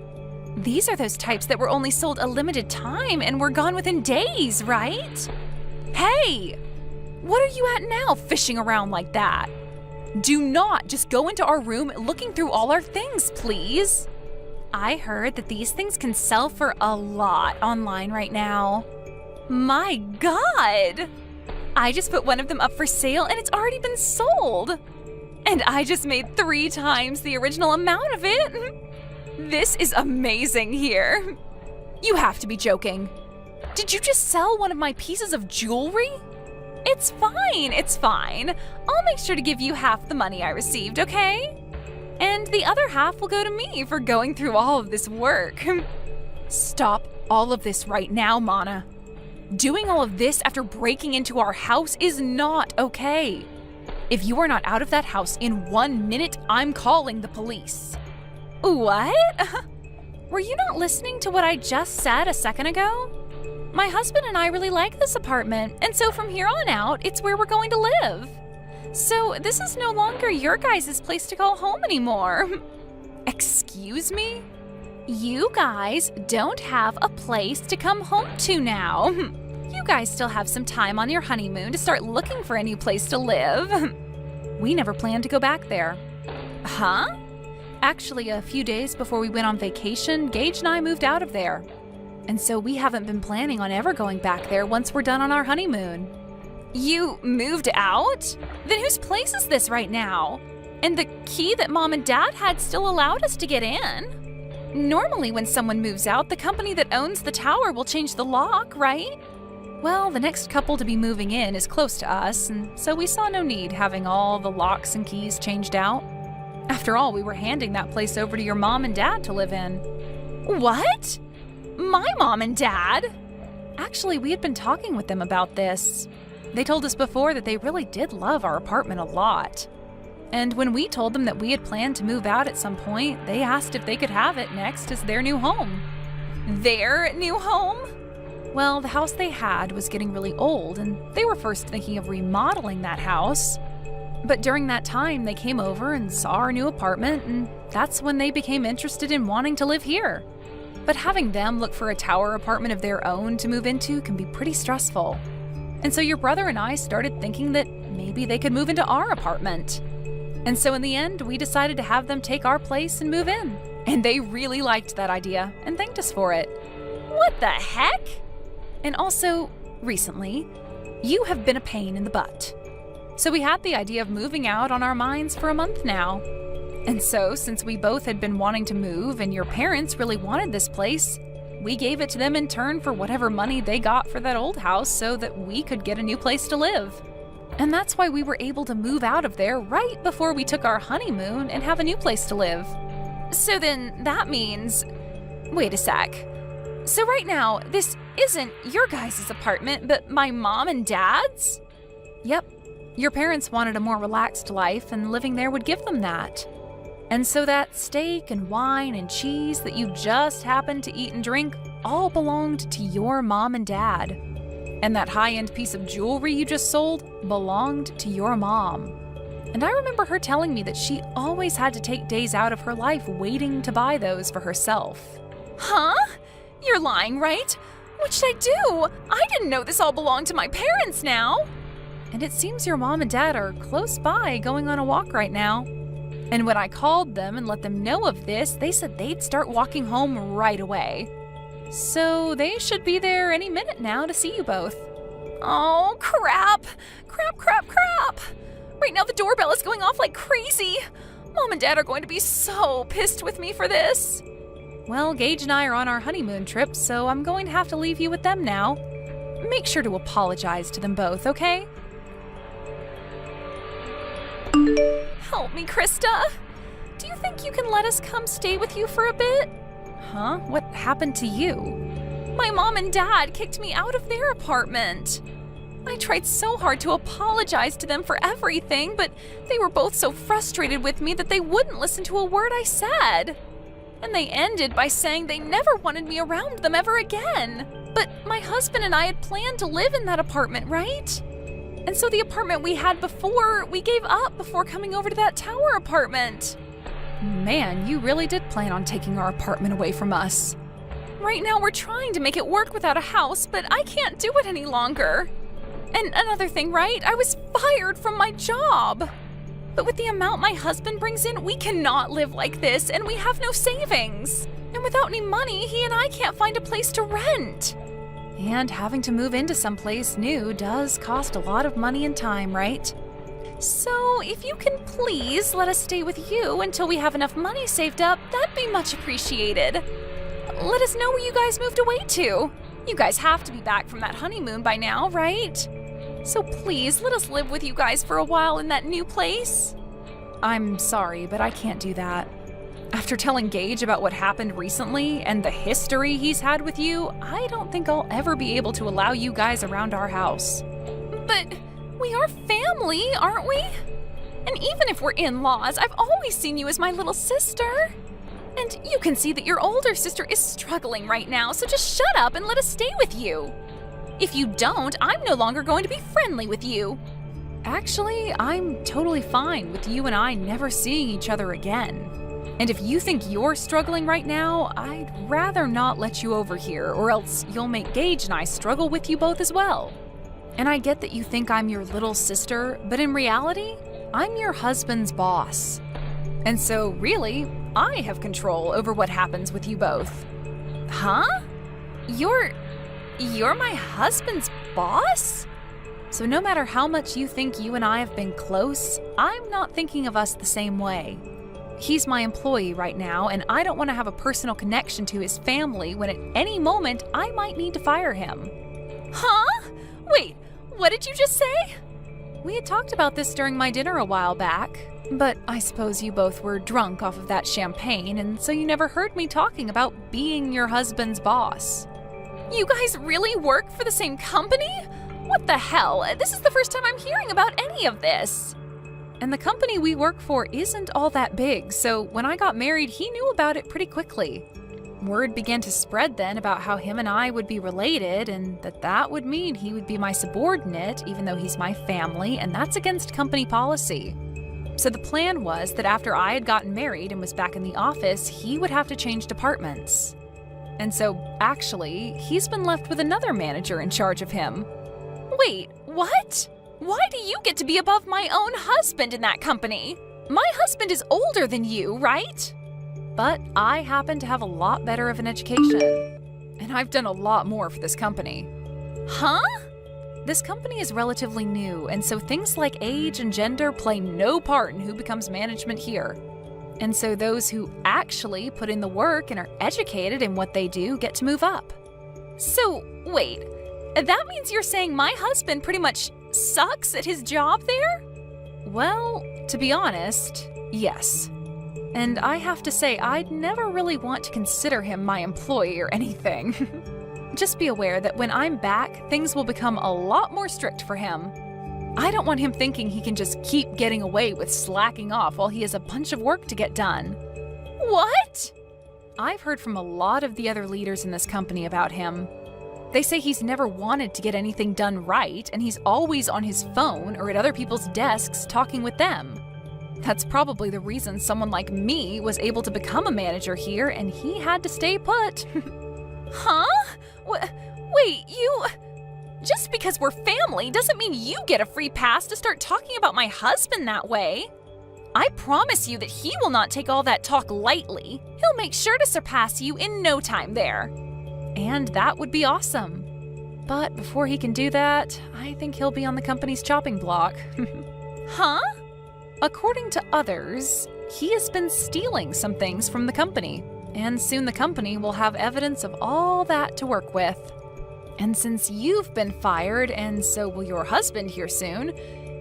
These are those types that were only sold a limited time and were gone within days, right? Hey! What are you at now, fishing around like that? Do not just go into our room looking through all our things, please. I heard that these things can sell for a lot online right now. My God! I just put one of them up for sale and it's already been sold. And I just made 3 times the original amount of it. This is amazing here. You have to be joking. Did you just sell one of my pieces of jewelry? It's fine, it's fine. I'll make sure to give you half the money I received, okay? And the other half will go to me for going through all of this work. Stop all of this right now, Mana. Doing all of this after breaking into our house is not okay. If you are not out of that house in 1 minute, I'm calling the police. What? Were you not listening to what I just said a second ago? My husband and I really like this apartment, and so from here on out, it's where we're going to live. So this is no longer your guys' place to call home anymore. Excuse me? You guys don't have a place to come home to now. You guys still have some time on your honeymoon to start looking for a new place to live. We never planned to go back there. Huh? Actually, a few days before we went on vacation, Gage and I moved out of there. And so we haven't been planning on ever going back there once we're done on our honeymoon. You moved out? Then whose place is this right now? And the key that Mom and Dad had still allowed us to get in? Normally when someone moves out, the company that owns the tower will change the lock, right? Well, the next couple to be moving in is close to us, and so we saw no need having all the locks and keys changed out. After all, we were handing that place over to your mom and dad to live in. What? My mom and dad? Actually, we had been talking with them about this. They told us before that they really did love our apartment a lot. And when we told them that we had planned to move out at some point, they asked if they could have it next as their new home. Their new home? Well, the house they had was getting really old, and they were first thinking of remodeling that house. But during that time, they came over and saw our new apartment, and that's when they became interested in wanting to live here. But having them look for a tower apartment of their own to move into can be pretty stressful. And so your brother and I started thinking that maybe they could move into our apartment. And so in the end, we decided to have them take our place and move in. And they really liked that idea and thanked us for it. What the heck? And also, recently, you have been a pain in the butt. So we had the idea of moving out on our minds for a month now. And so, since we both had been wanting to move and your parents really wanted this place, we gave it to them in turn for whatever money they got for that old house so that we could get a new place to live. And that's why we were able to move out of there right before we took our honeymoon and have a new place to live. So then that means... Wait a sec. So right now, this isn't your guys' apartment, but my mom and dad's? Yep. Your parents wanted a more relaxed life, and living there would give them that. And so that steak and wine and cheese that you just happened to eat and drink all belonged to your mom and dad. And that high-end piece of jewelry you just sold belonged to your mom. And I remember her telling me that she always had to take days out of her life waiting to buy those for herself. Huh? You're lying, right? What should I do? I didn't know this all belonged to my parents now. and it seems your mom and dad are close by going on a walk right now. And when I called them and let them know of this, they said they'd start walking home right away. So they should be there any minute now to see you both. Oh, crap! Crap, crap, crap! Right now the doorbell is going off like crazy. Mom and Dad are going to be so pissed with me for this. Well, Gage and I are on our honeymoon trip, so I'm going to have to leave you with them now. Make sure to apologize to them both, okay? Help me, Krista. Do you think you can let us come stay with you for a bit? Huh? What happened to you? My mom and dad kicked me out of their apartment. I tried so hard to apologize to them for everything, but they were both so frustrated with me that they wouldn't listen to a word I said. And they ended by saying they never wanted me around them ever again. But my husband and I had planned to live in that apartment, right? And so the apartment we had before, we gave up before coming over to that tower apartment. Man, you really did plan on taking our apartment away from us. Right now we're trying to make it work without a house, but I can't do it any longer. And another thing, right? I was fired from my job. But with the amount my husband brings in, we cannot live like this, and we have no savings. And without any money, he and I can't find a place to rent. And having to move into someplace new does cost a lot of money and time, right? So if you can please let us stay with you until we have enough money saved up, that'd be much appreciated. Let us know where you guys moved away to. You guys have to be back from that honeymoon by now, right? So please, let us live with you guys for a while in that new place. I'm sorry, but I can't do that. After telling Gage about what happened recently and the history he's had with you, I don't think I'll ever be able to allow you guys around our house. But we are family, aren't we? And even if we're in-laws, I've always seen you as my little sister. And you can see that your older sister is struggling right now, so just shut up and let us stay with you. If you don't, I'm no longer going to be friendly with you. Actually, I'm totally fine with you and I never seeing each other again. And if you think you're struggling right now, I'd rather not let you over here, or else you'll make Gage and I struggle with you both as well. And I get that you think I'm your little sister, but in reality, I'm your husband's boss. And so, really, I have control over what happens with you both. Huh? You're my husband's boss? So no matter how much you think you and I have been close, I'm not thinking of us the same way. He's my employee right now, and I don't want to have a personal connection to his family when at any moment I might need to fire him. Huh? Wait, what did you just say? We had talked about this during my dinner a while back, but I suppose you both were drunk off of that champagne, and so you never heard me talking about being your husband's boss. You guys really work for the same company? What the hell? This is the first time I'm hearing about any of this. And the company we work for isn't all that big, so when I got married, he knew about it pretty quickly. Word began to spread then about how him and I would be related, and that would mean he would be my subordinate, even though he's my family, and that's against company policy. So the plan was that after I had gotten married and was back in the office, he would have to change departments. And so, actually, he's been left with another manager in charge of him. Wait, what? Why do you get to be above my own husband in that company? My husband is older than you, right? But I happen to have a lot better of an education. And I've done a lot more for this company. Huh? This company is relatively new, and so things like age and gender play no part in who becomes management here. And so those who actually put in the work and are educated in what they do get to move up. So, wait, that means you're saying my husband pretty much sucks at his job there? Well, to be honest, yes. And I have to say, I'd never really want to consider him my employee or anything. Just be aware that when I'm back, things will become a lot more strict for him. I don't want him thinking he can just keep getting away with slacking off while he has a bunch of work to get done. What? I've heard from a lot of the other leaders in this company about him. They say he's never wanted to get anything done right, and he's always on his phone or at other people's desks talking with them. That's probably the reason someone like me was able to become a manager here, and he had to stay put. Huh? Wait, Just because we're family doesn't mean you get a free pass to start talking about my husband that way. I promise you that he will not take all that talk lightly. He'll make sure to surpass you in no time there. And that would be awesome. But before he can do that, I think he'll be on the company's chopping block. Huh? According to others, he has been stealing some things from the company, and soon the company will have evidence of all that to work with. And since you've been fired, and so will your husband here soon,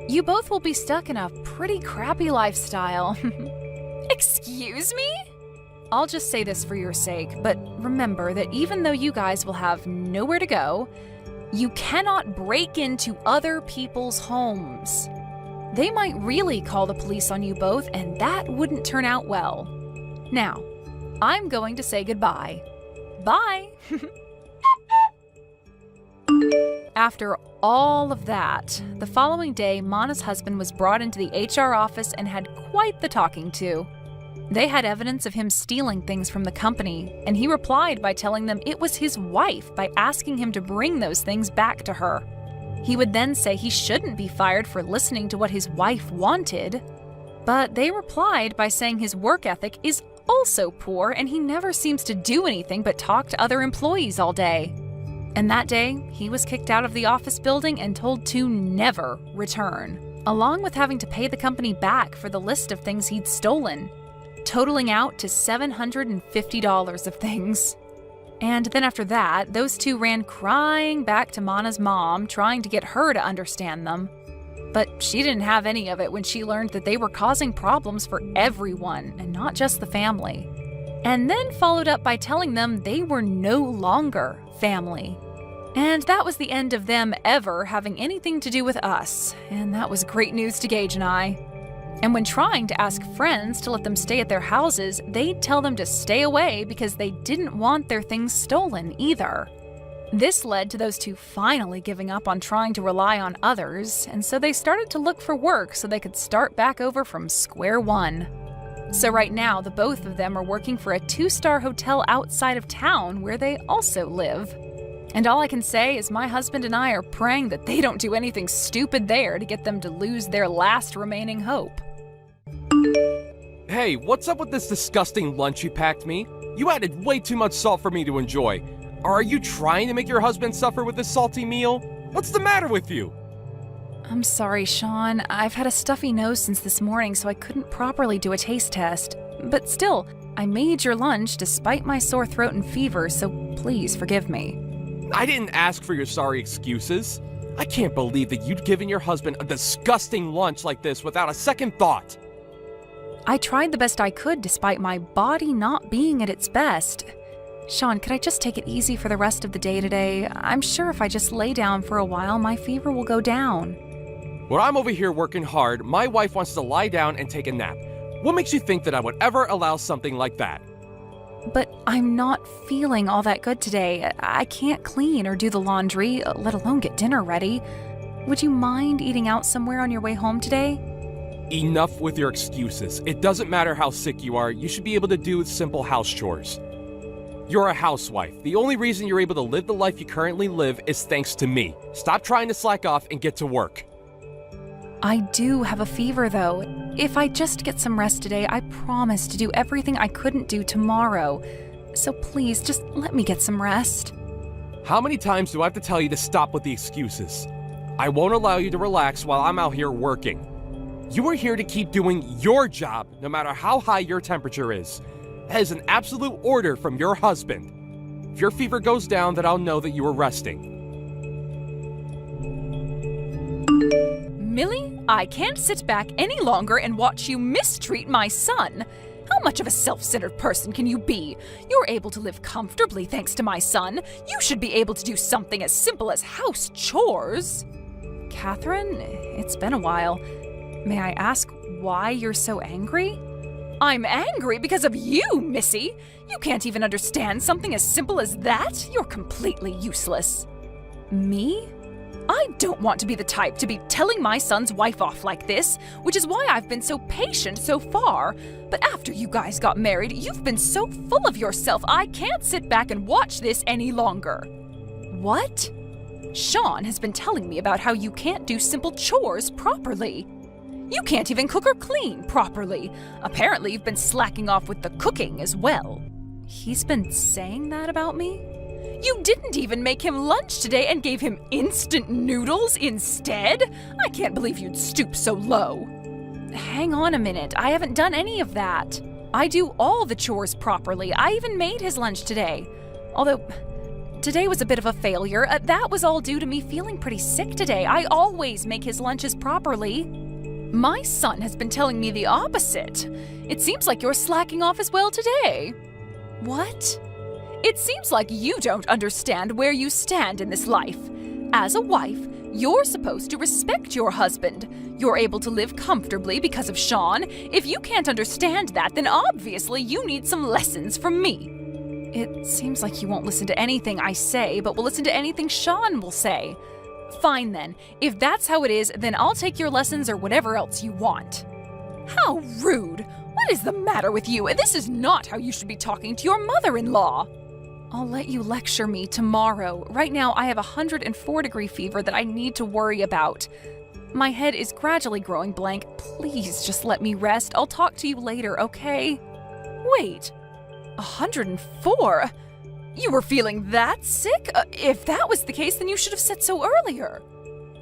you both will be stuck in a pretty crappy lifestyle. Excuse me? I'll just say this for your sake, but remember that even though you guys will have nowhere to go, you cannot break into other people's homes. They might really call the police on you both, and that wouldn't turn out well. Now, I'm going to say goodbye. Bye! After all of that, the following day, Mana's husband was brought into the HR office and had quite the talking to. They had evidence of him stealing things from the company, and he replied by telling them it was his wife by asking him to bring those things back to her. He would then say he shouldn't be fired for listening to what his wife wanted, but they replied by saying his work ethic is also poor and he never seems to do anything but talk to other employees all day. And that day, he was kicked out of the office building and told to never return, along with having to pay the company back for the list of things he'd stolen, totaling out to $750 of things. And then after that, those two ran crying back to Mana's mom, trying to get her to understand them. But she didn't have any of it when she learned that they were causing problems for everyone and not just the family. And then followed up by telling them they were no longer family. And that was the end of them ever having anything to do with us, and that was great news to Gage and I. And when trying to ask friends to let them stay at their houses, they'd tell them to stay away because they didn't want their things stolen either. This led to those two finally giving up on trying to rely on others, and so they started to look for work so they could start back over from square one. So right now, the both of them are working for a 2-star hotel outside of town where they also live. And all I can say is my husband and I are praying that they don't do anything stupid there to get them to lose their last remaining hope. Hey, what's up with this disgusting lunch you packed me? You added way too much salt for me to enjoy. Are you trying to make your husband suffer with this salty meal? What's the matter with you? I'm sorry, Sean. I've had a stuffy nose since this morning, so I couldn't properly do a taste test. But still, I made your lunch despite my sore throat and fever, so please forgive me. I didn't ask for your sorry excuses. I can't believe that you'd given your husband a disgusting lunch like this without a second thought. I tried the best I could despite my body not being at its best. Sean, could I just take it easy for the rest of the day today? I'm sure if I just lay down for a while, my fever will go down. When I'm over here working hard, my wife wants to lie down and take a nap. What makes you think that I would ever allow something like that? But I'm not feeling all that good today. I can't clean or do the laundry, let alone get dinner ready. Would you mind eating out somewhere on your way home today? Enough with your excuses. It doesn't matter how sick you are, you should be able to do simple house chores. You're a housewife. The only reason you're able to live the life you currently live is thanks to me. Stop trying to slack off and get to work. I do have a fever, though. If I just get some rest today, I promise to do everything I couldn't do tomorrow. So please, just let me get some rest. How many times do I have to tell you to stop with the excuses? I won't allow you to relax while I'm out here working. You are here to keep doing your job, no matter how high your temperature is. That is an absolute order from your husband. If your fever goes down, then I'll know that you are resting. Millie, I can't sit back any longer and watch you mistreat my son. How much of a self-centered person can you be? You're able to live comfortably thanks to my son. You should be able to do something as simple as house chores. Catherine, it's been a while. May I ask why you're so angry? I'm angry because of you, Missy. You can't even understand something as simple as that? You're completely useless. Me? I don't want to be the type to be telling my son's wife off like this, which is why I've been so patient so far. But after you guys got married, you've been so full of yourself, I can't sit back and watch this any longer. What? Sean has been telling me about how you can't do simple chores properly. You can't even cook or clean properly. Apparently, you've been slacking off with the cooking as well. He's been saying that about me? You didn't even make him lunch today and gave him instant noodles instead? I can't believe you'd stoop so low. Hang on a minute, I haven't done any of that. I do all the chores properly. I even made his lunch today. Although, today was a bit of a failure. That was all due to me feeling pretty sick today. I always make his lunches properly. My son has been telling me the opposite. It seems like you're slacking off as well today. What? It seems like you don't understand where you stand in this life. As a wife, you're supposed to respect your husband. You're able to live comfortably because of Sean. If you can't understand that, then obviously you need some lessons from me. It seems like you won't listen to anything I say, but will listen to anything Sean will say. Fine then. If that's how it is, then I'll take your lessons or whatever else you want. How rude! What is the matter with you? This is not how you should be talking to your mother-in-law. I'll let you lecture me tomorrow. Right now, I have a 104-degree fever that I need to worry about. My head is gradually growing blank. Please just let me rest. I'll talk to you later, okay? Wait, 104? You were feeling that sick? If that was the case, then you should have said so earlier.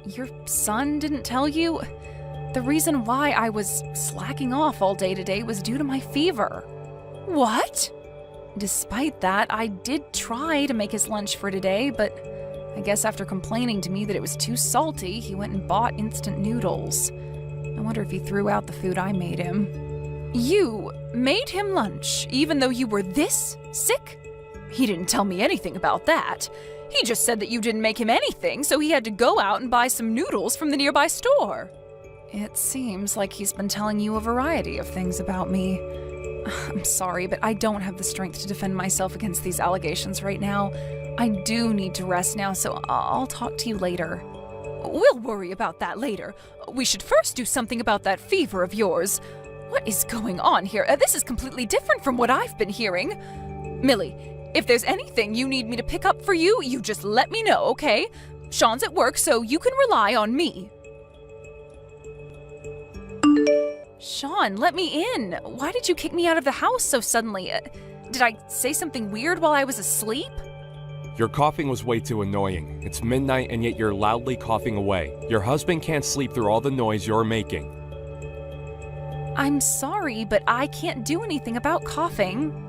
Your son didn't tell you? The reason why I was slacking off all day today was due to my fever. What? Despite that, I did try to make his lunch for today, but I guess after complaining to me that it was too salty, he went and bought instant noodles. I wonder if he threw out the food I made him. You made him lunch, even though you were this sick? He didn't tell me anything about that. He just said that you didn't make him anything, so he had to go out and buy some noodles from the nearby store. It seems like he's been telling you a variety of things about me. I'm sorry, but I don't have the strength to defend myself against these allegations right now. I do need to rest now, so I'll talk to you later. We'll worry about that later. We should first do something about that fever of yours. What is going on here? This is completely different from what I've been hearing. Millie, if there's anything you need me to pick up for you, you just let me know, okay? Sean's at work, so you can rely on me. Sean, let me in. Why did you kick me out of the house so suddenly? Did I say something weird while I was asleep? Your coughing was way too annoying. It's midnight and yet you're loudly coughing away. Your husband can't sleep through all the noise you're making. I'm sorry, but I can't do anything about coughing.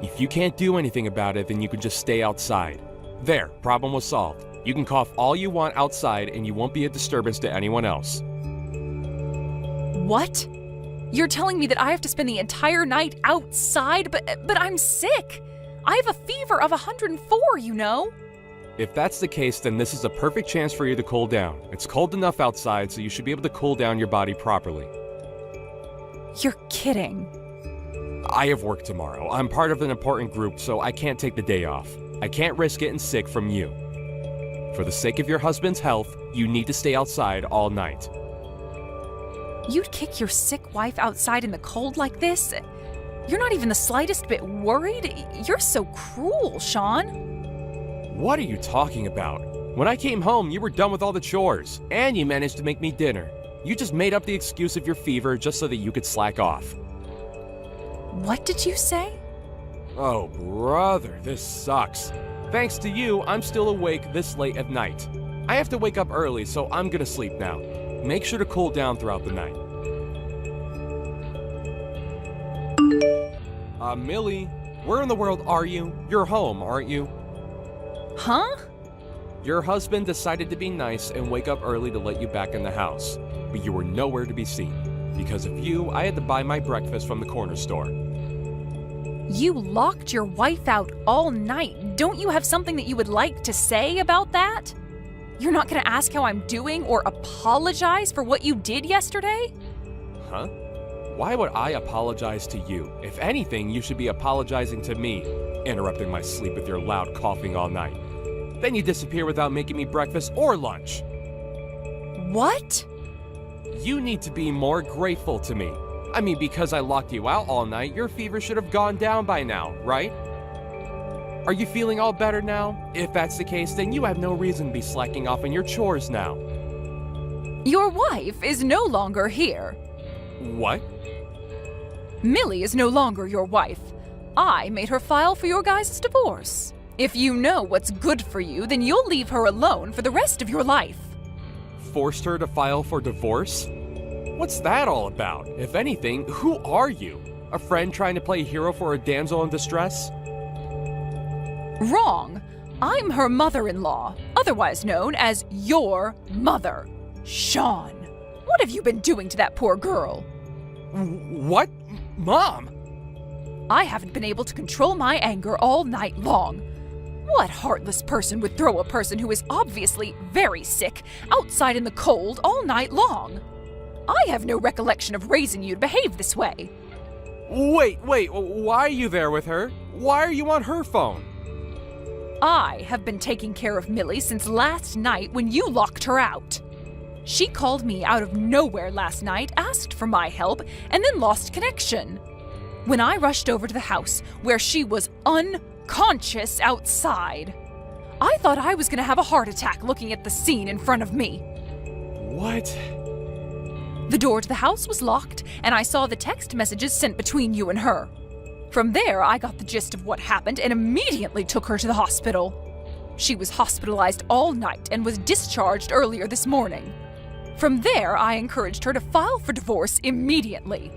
If you can't do anything about it, then you can just stay outside. There, problem was solved. You can cough all you want outside and you won't be a disturbance to anyone else. What? You're telling me that I have to spend the entire night outside, but I'm sick. I have a fever of 104, you know? If that's the case, then this is a perfect chance for you to cool down. It's cold enough outside, so you should be able to cool down your body properly. You're kidding. I have work tomorrow. I'm part of an important group, so I can't take the day off. I can't risk getting sick from you. For the sake of your husband's health, you need to stay outside all night. You'd kick your sick wife outside in the cold like this? You're not even the slightest bit worried? You're so cruel, Sean. What are you talking about? When I came home, you were done with all the chores, and you managed to make me dinner. You just made up the excuse of your fever just so that you could slack off. What did you say? Oh, brother, this sucks. Thanks to you, I'm still awake this late at night. I have to wake up early, so I'm gonna sleep now. Make sure to cool down throughout the night. Millie, where in the world are you? You're home, aren't you? Huh? Your husband decided to be nice and wake up early to let you back in the house, but you were nowhere to be seen. Because of you, I had to buy my breakfast from the corner store. You locked your wife out all night. Don't you have something that you would like to say about that? You're not gonna ask how I'm doing or apologize for what you did yesterday? Huh? Why would I apologize to you? If anything, you should be apologizing to me, interrupting my sleep with your loud coughing all night. Then you disappear without making me breakfast or lunch. What? You need to be more grateful to me. I mean, because I locked you out all night, your fever should have gone down by now, right? Are you feeling all better now? If that's the case, then you have no reason to be slacking off on your chores now. Your wife is no longer here. What? Millie is no longer your wife. I made her file for your guys' divorce. If you know what's good for you, then you'll leave her alone for the rest of your life. Forced her to file for divorce? What's that all about? If anything, who are you? A friend trying to play hero for a damsel in distress? Wrong. I'm her mother-in-law, otherwise known as your mother, Sean. What have you been doing to that poor girl? What? Mom? I haven't been able to control my anger all night long. What heartless person would throw a person who is obviously very sick outside in the cold all night long? I have no recollection of raising you to behave this way. Wait, why are you there with her? Why are you on her phone? I have been taking care of Millie since last night when you locked her out. She called me out of nowhere last night, asked for my help, and then lost connection. When I rushed over to the house, where she was unconscious outside, I thought I was going to have a heart attack looking at the scene in front of me. What? The door to the house was locked, and I saw the text messages sent between you and her. From there, I got the gist of what happened and immediately took her to the hospital. She was hospitalized all night and was discharged earlier this morning. From there, I encouraged her to file for divorce immediately.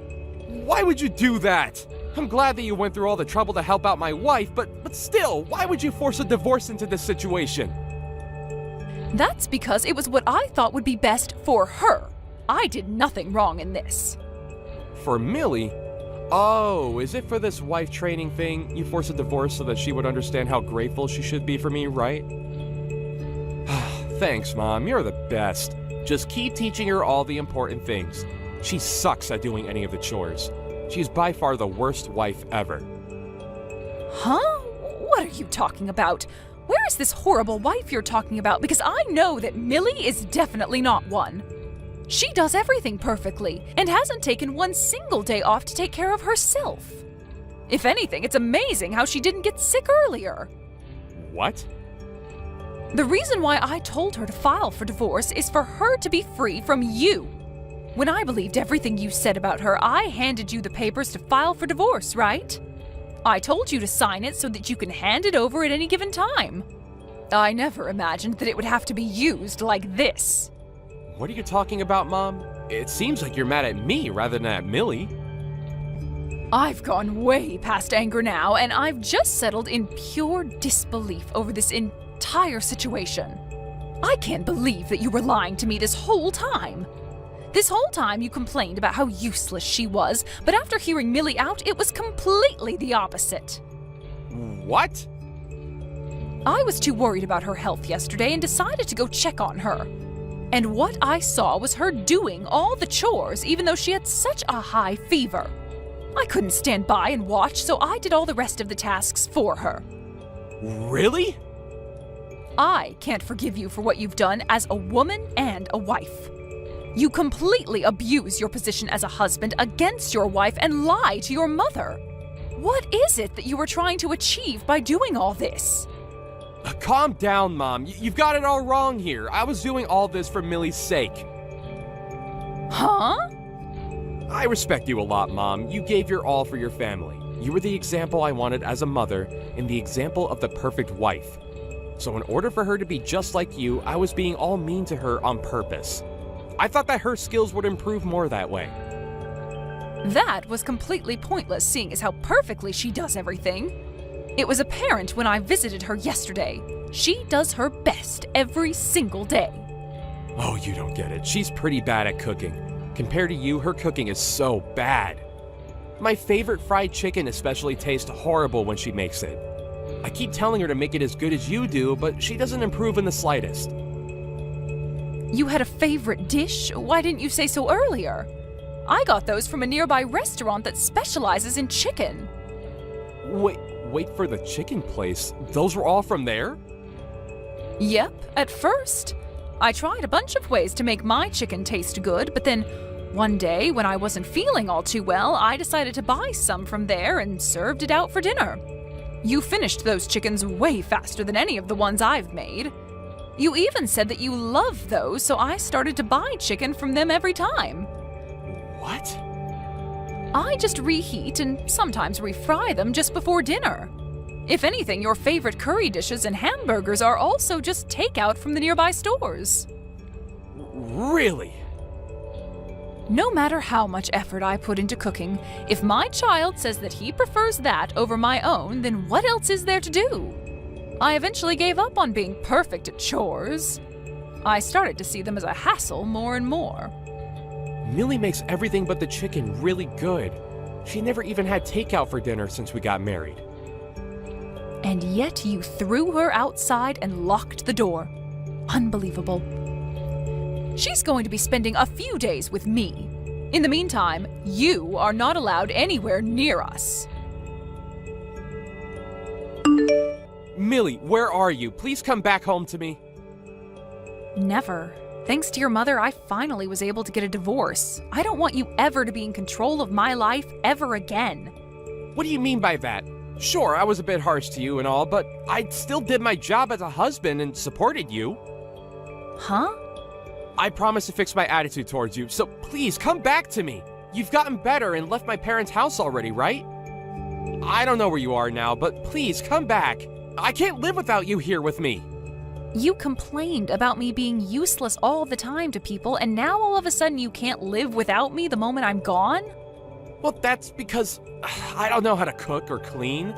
Why would you do that? I'm glad that you went through all the trouble to help out my wife, but still, why would you force a divorce into this situation? That's because it was what I thought would be best for her. I did nothing wrong in this. For Millie? Oh, is it for this wife training thing? You forced a divorce so that she would understand how grateful she should be for me, right? Thanks, Mom. You're the best. Just keep teaching her all the important things. She sucks at doing any of the chores. She's by far the worst wife ever. Huh? What are you talking about? Where is this horrible wife you're talking about? Because I know that Millie is definitely not one. She does everything perfectly and hasn't taken one single day off to take care of herself. If anything, it's amazing how she didn't get sick earlier. What? The reason why I told her to file for divorce is for her to be free from you. When I believed everything you said about her, I handed you the papers to file for divorce, right? I told you to sign it so that you can hand it over at any given time. I never imagined that it would have to be used like this. What are you talking about, Mom? It seems like you're mad at me rather than at Millie. I've gone way past anger now, and I've just settled in pure disbelief over this entire situation. I can't believe that you were lying to me this whole time. This whole time you complained about how useless she was, but after hearing Millie out, it was completely the opposite. What? I was too worried about her health yesterday and decided to go check on her. And what I saw was her doing all the chores even though she had such a high fever. I couldn't stand by and watch, so I did all the rest of the tasks for her. Really? I can't forgive you for what you've done as a woman and a wife. You completely abuse your position as a husband against your wife and lie to your mother. What is it that you were trying to achieve by doing all this? Calm down, Mom. You've got it all wrong here. I was doing all this for Millie's sake. Huh? I respect you a lot, Mom. You gave your all for your family. You were the example I wanted as a mother and the example of the perfect wife. So in order for her to be just like you, I was being all mean to her on purpose. I thought that her skills would improve more that way. That was completely pointless, seeing as how perfectly she does everything. It was apparent when I visited her yesterday. She does her best every single day. Oh, you don't get it. She's pretty bad at cooking. Compared to you, her cooking is so bad. My favorite fried chicken especially tastes horrible when she makes it. I keep telling her to make it as good as you do, but she doesn't improve in the slightest. You had a favorite dish? Why didn't you say so earlier? I got those from a nearby restaurant that specializes in chicken. Wait for the chicken place. Those were all from there? Yep, at first. I tried a bunch of ways to make my chicken taste good, but then one day when I wasn't feeling all too well, I decided to buy some from there and served it out for dinner. You finished those chickens way faster than any of the ones I've made. You even said that you love those, so I started to buy chicken from them every time. What? I just reheat and sometimes refry them just before dinner. If anything, your favorite curry dishes and hamburgers are also just takeout from the nearby stores. Really? No matter how much effort I put into cooking, if my child says that he prefers that over my own, then what else is there to do? I eventually gave up on being perfect at chores. I started to see them as a hassle more and more. Millie makes everything but the chicken really good. She never even had takeout for dinner since we got married. And yet you threw her outside and locked the door. Unbelievable. She's going to be spending a few days with me. In the meantime, you are not allowed anywhere near us. Millie, where are you? Please come back home to me. Never. Thanks to your mother, I finally was able to get a divorce. I don't want you ever to be in control of my life ever again. What do you mean by that? Sure, I was a bit harsh to you and all, but I still did my job as a husband and supported you. Huh? I promised to fix my attitude towards you, so please come back to me. You've gotten better and left my parents' house already, right? I don't know where you are now, but please come back. I can't live without you here with me. You complained about me being useless all the time to people, and now all of a sudden you can't live without me the moment I'm gone? Well, that's because I don't know how to cook or clean.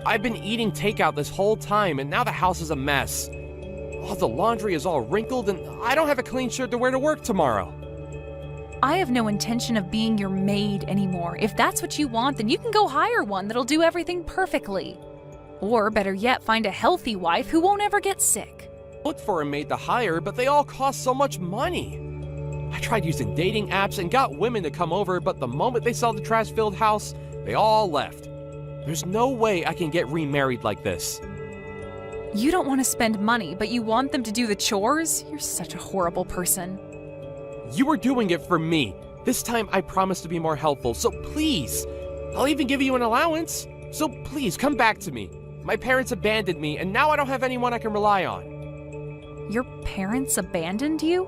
I've been eating takeout this whole time, and now the house is a mess. Oh, the laundry is all wrinkled, and I don't have a clean shirt to wear to work tomorrow. I have no intention of being your maid anymore. If that's what you want, then you can go hire one that'll do everything perfectly. Or better yet, find a healthy wife who won't ever get sick. Looked for a maid to hire, but they all cost so much money. I tried using dating apps and got women to come over, but the moment they saw the trash-filled house, they all left. There's no way I can get remarried like this. You don't want to spend money, but you want them to do the chores? You're such a horrible person. You were doing it for me. This time I promise to be more helpful, so please. I'll even give you an allowance. So please, come back to me. My parents abandoned me, and now I don't have anyone I can rely on. Your parents abandoned you?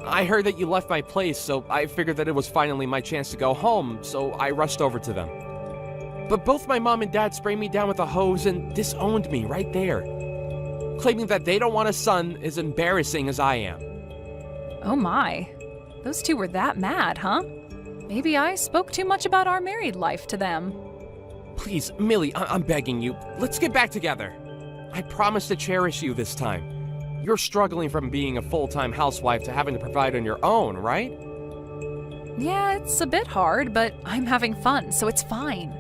I heard that you left my place, so I figured that it was finally my chance to go home, so I rushed over to them. But both my mom and dad sprayed me down with a hose and disowned me right there, claiming that they don't want a son as embarrassing as I am. Oh my. Those two were that mad, huh? Maybe I spoke too much about our married life to them. Please, Millie, I'm begging you, let's get back together. I promise to cherish you this time. You're struggling from being a full-time housewife to having to provide on your own, right? Yeah, it's a bit hard, but I'm having fun, so it's fine.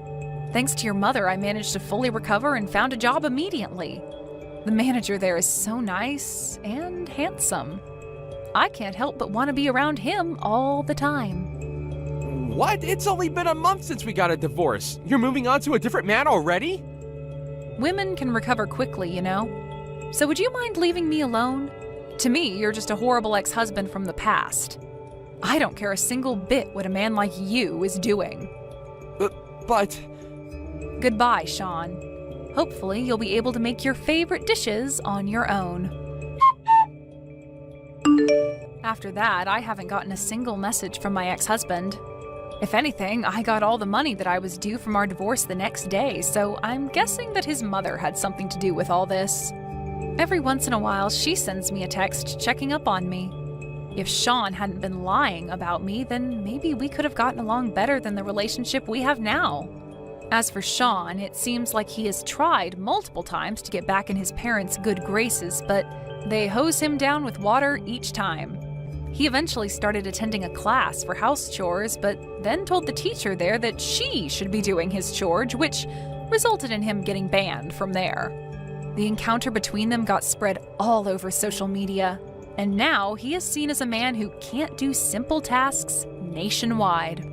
Thanks to your mother, I managed to fully recover and found a job immediately. The manager there is so nice and handsome. I can't help but want to be around him all the time. What? It's only been a month since we got a divorce. You're moving on to a different man already? Women can recover quickly, you know. So would you mind leaving me alone? To me, you're just a horrible ex-husband from the past. I don't care a single bit what a man like you is doing. But... Goodbye, Sean. Hopefully, you'll be able to make your favorite dishes on your own. After that, I haven't gotten a single message from my ex-husband. If anything, I got all the money that I was due from our divorce the next day, so I'm guessing that his mother had something to do with all this. Every once in a while, she sends me a text checking up on me. If Sean hadn't been lying about me, then maybe we could have gotten along better than the relationship we have now. As for Sean, it seems like he has tried multiple times to get back in his parents' good graces, but they hose him down with water each time. He eventually started attending a class for house chores, but then told the teacher there that she should be doing his chores, which resulted in him getting banned from there. The encounter between them got spread all over social media, and now he is seen as a man who can't do simple tasks nationwide.